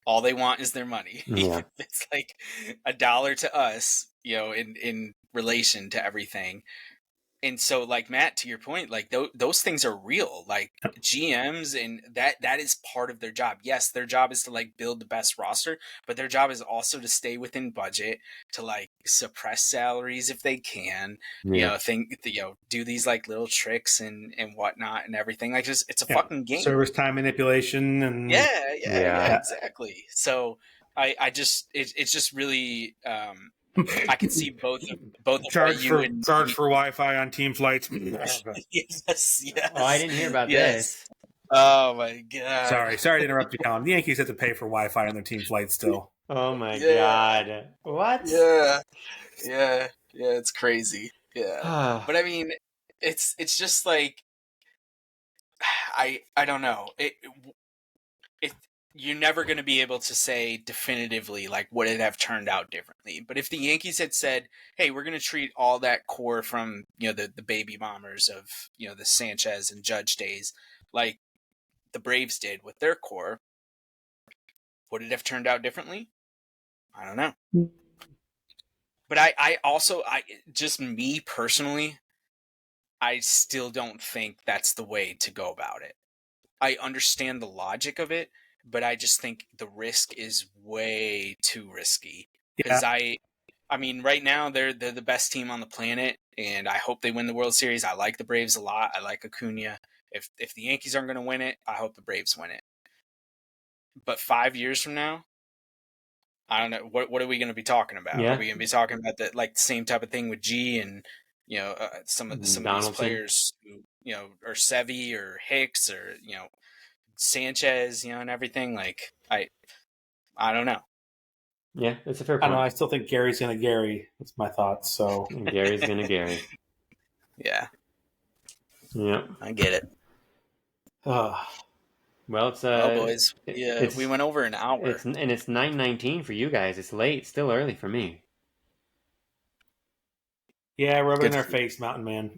all they want is their money. Yeah. It's like $1 to us, in relation to everything. And so, like, Matt, to your point, like those things are real. Like GMs, and that is part of their job. Yes, their job is to like build the best roster, but their job is also to stay within budget, to like suppress salaries if they can. Do these like little tricks and whatnot and everything. Like, it's a fucking game. Service time manipulation and yeah, exactly. So I just it's just really. I can see both charge for Wi-Fi on team flights. Yes. Oh, I didn't hear about this. Oh my god! Sorry to interrupt you, Colin. The Yankees have to pay for Wi-Fi on their team flights still. Oh my god! What? Yeah. It's crazy. Yeah, but I mean, it's just like I don't know. You're never going to be able to say definitively, like, would it have turned out differently? But if the Yankees had said, hey, we're going to treat all that core from, the baby bombers of, the Sanchez and Judge days, like the Braves did with their core, would it have turned out differently? I don't know. But I also, just me personally, I still don't think that's the way to go about it. I understand the logic of it, but I just think the risk is way too risky. Because I mean, right now they're the best team on the planet, and I hope they win the World Series. I like the Braves a lot. I like Acuna. If the Yankees aren't going to win it, I hope the Braves win it. But 5 years from now, I don't know. What are we going to be talking about? Yeah. Are we going to be talking about the same type of thing with G and some of these players who or Sevy or Hicks or Sanchez, and everything? Like, I don't know. Yeah, that's a fair point. I don't know. I still think Gary's going to Gary. That's my thoughts. So Gary's going to Gary. Yeah. I get it. Well, it's boys. We went over an hour. It's 9:19 for you guys. It's late. It's still early for me. Yeah, rubbing in our face, Mountain Man.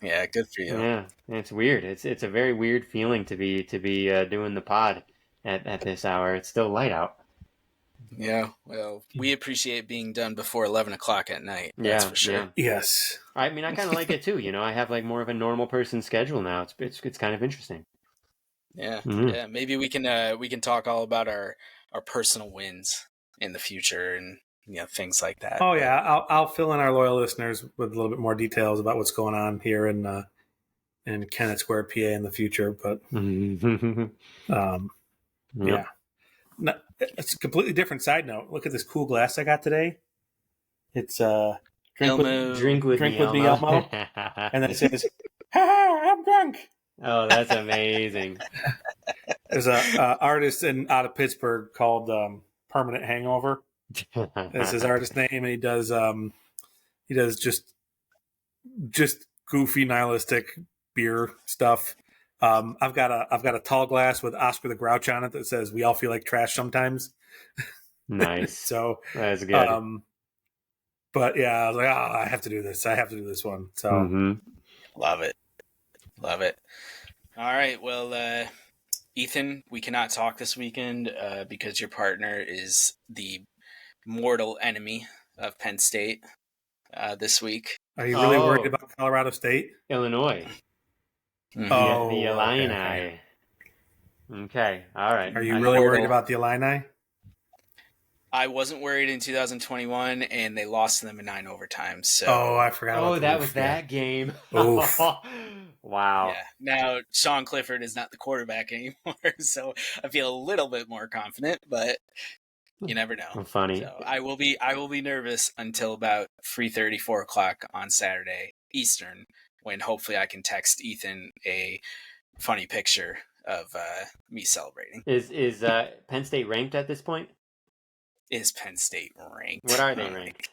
Yeah, good for you. Yeah, it's weird. It's a very weird feeling to be doing the pod at this hour. It's still light out. Yeah, well, we appreciate being done before 11 o'clock at night. That's for sure. Yeah. Yes. I mean, I kind of like it too. I have like more of a normal person schedule now. It's kind of interesting. Yeah, yeah. Maybe we can talk all about our personal wins in the future and things like that. Oh yeah, I'll fill in our loyal listeners with a little bit more details about what's going on here in Kennett Square, PA, in the future. But yeah, no, it's a completely different side note. Look at this cool glass I got today. It's drink with me, Elmo, and then it says, "Ha, I'm drunk." Oh, that's amazing. There's a artist out of Pittsburgh called Permanent Hangover. That's his artist name, and he does just goofy nihilistic beer stuff. I've got a tall glass with Oscar the Grouch on it that says "We all feel like trash sometimes." Nice. So that's good. But yeah, I was like, I have to do this. I have to do this one. So love it. All right, well, Ethan, we cannot talk this weekend because your partner is the mortal enemy of Penn State this week. Are you really worried about Colorado State? Illinois. The Oh, Illini. Okay. All right. Are you really worried about the Illini? I wasn't worried in 2021, and they lost them in 9 overtimes. So, I forgot about the that was that game. Oof. Wow. Yeah. Now, Sean Clifford is not the quarterback anymore, so I feel a little bit more confident, but you never know. Funny. So I will be nervous until about 3:30, 4 o'clock on Saturday Eastern, when hopefully I can text Ethan a funny picture of me celebrating. Is Penn State ranked at this point? Is Penn State ranked? What are they ranked?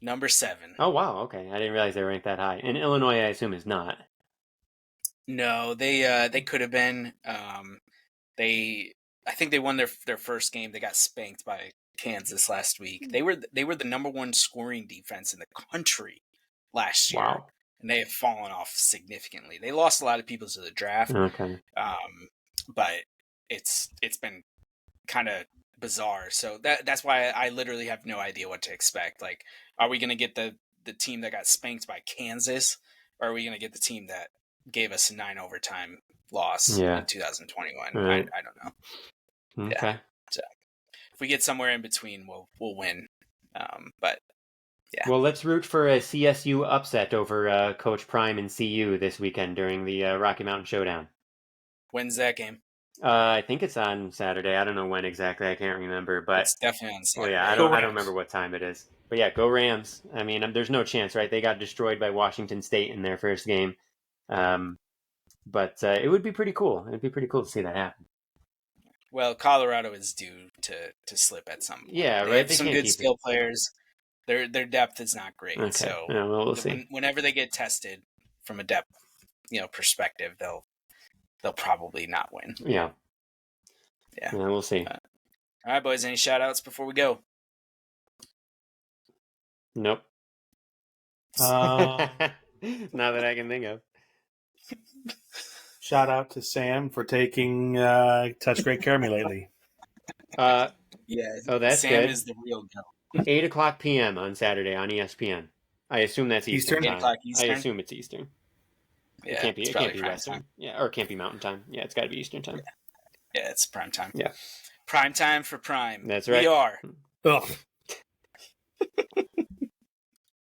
Number 7. Oh, wow. Okay. I didn't realize they were ranked that high. And Illinois, I assume, is not. No, they could have been. I think they won their first game. They got spanked by Kansas last week. They were the number 1 scoring defense in the country last year. Wow. And they have fallen off significantly. They lost a lot of people to the draft. Okay. But it's been kind of bizarre. So that's why I literally have no idea what to expect. Like, are we going to get the team that got spanked by Kansas, or are we going to get the team that gave us a 9 overtime loss in 2021? Right. I don't know. Okay. Yeah. So if we get somewhere in between, we'll win. But yeah. Well, let's root for a CSU upset over Coach Prime and CU this weekend during the Rocky Mountain Showdown. When's that game? I think it's on Saturday. I don't know when exactly. I can't remember, but it's definitely on Saturday. Well, yeah, I don't remember what time it is. But yeah, go Rams. I mean, there's no chance, right? They got destroyed by Washington State in their first game. But it would be pretty cool. It'd be pretty cool to see that happen. Well, Colorado is due to slip at some point. Yeah, they right. have some good skill players. Their depth is not great. Okay. So yeah, well, we'll see. Whenever they get tested from a depth, perspective, they'll probably not win. Yeah. Yeah. We'll see. All right, boys. Any shout outs before we go? Nope. Not that I can think of. Shout out to Sam for taking such great care of me lately. Yeah. Oh, that's Sam good. is the real deal. 8:00 p.m. on Saturday on ESPN. I assume that's Eastern time. 8 o'clock Eastern? I assume it's Eastern. Yeah, it can't be Western. time. Yeah, or it can't be Mountain time. Yeah, it's got to be Eastern time. Yeah, it's prime time. Yeah. Prime time for Prime. That's right. We are Ugh.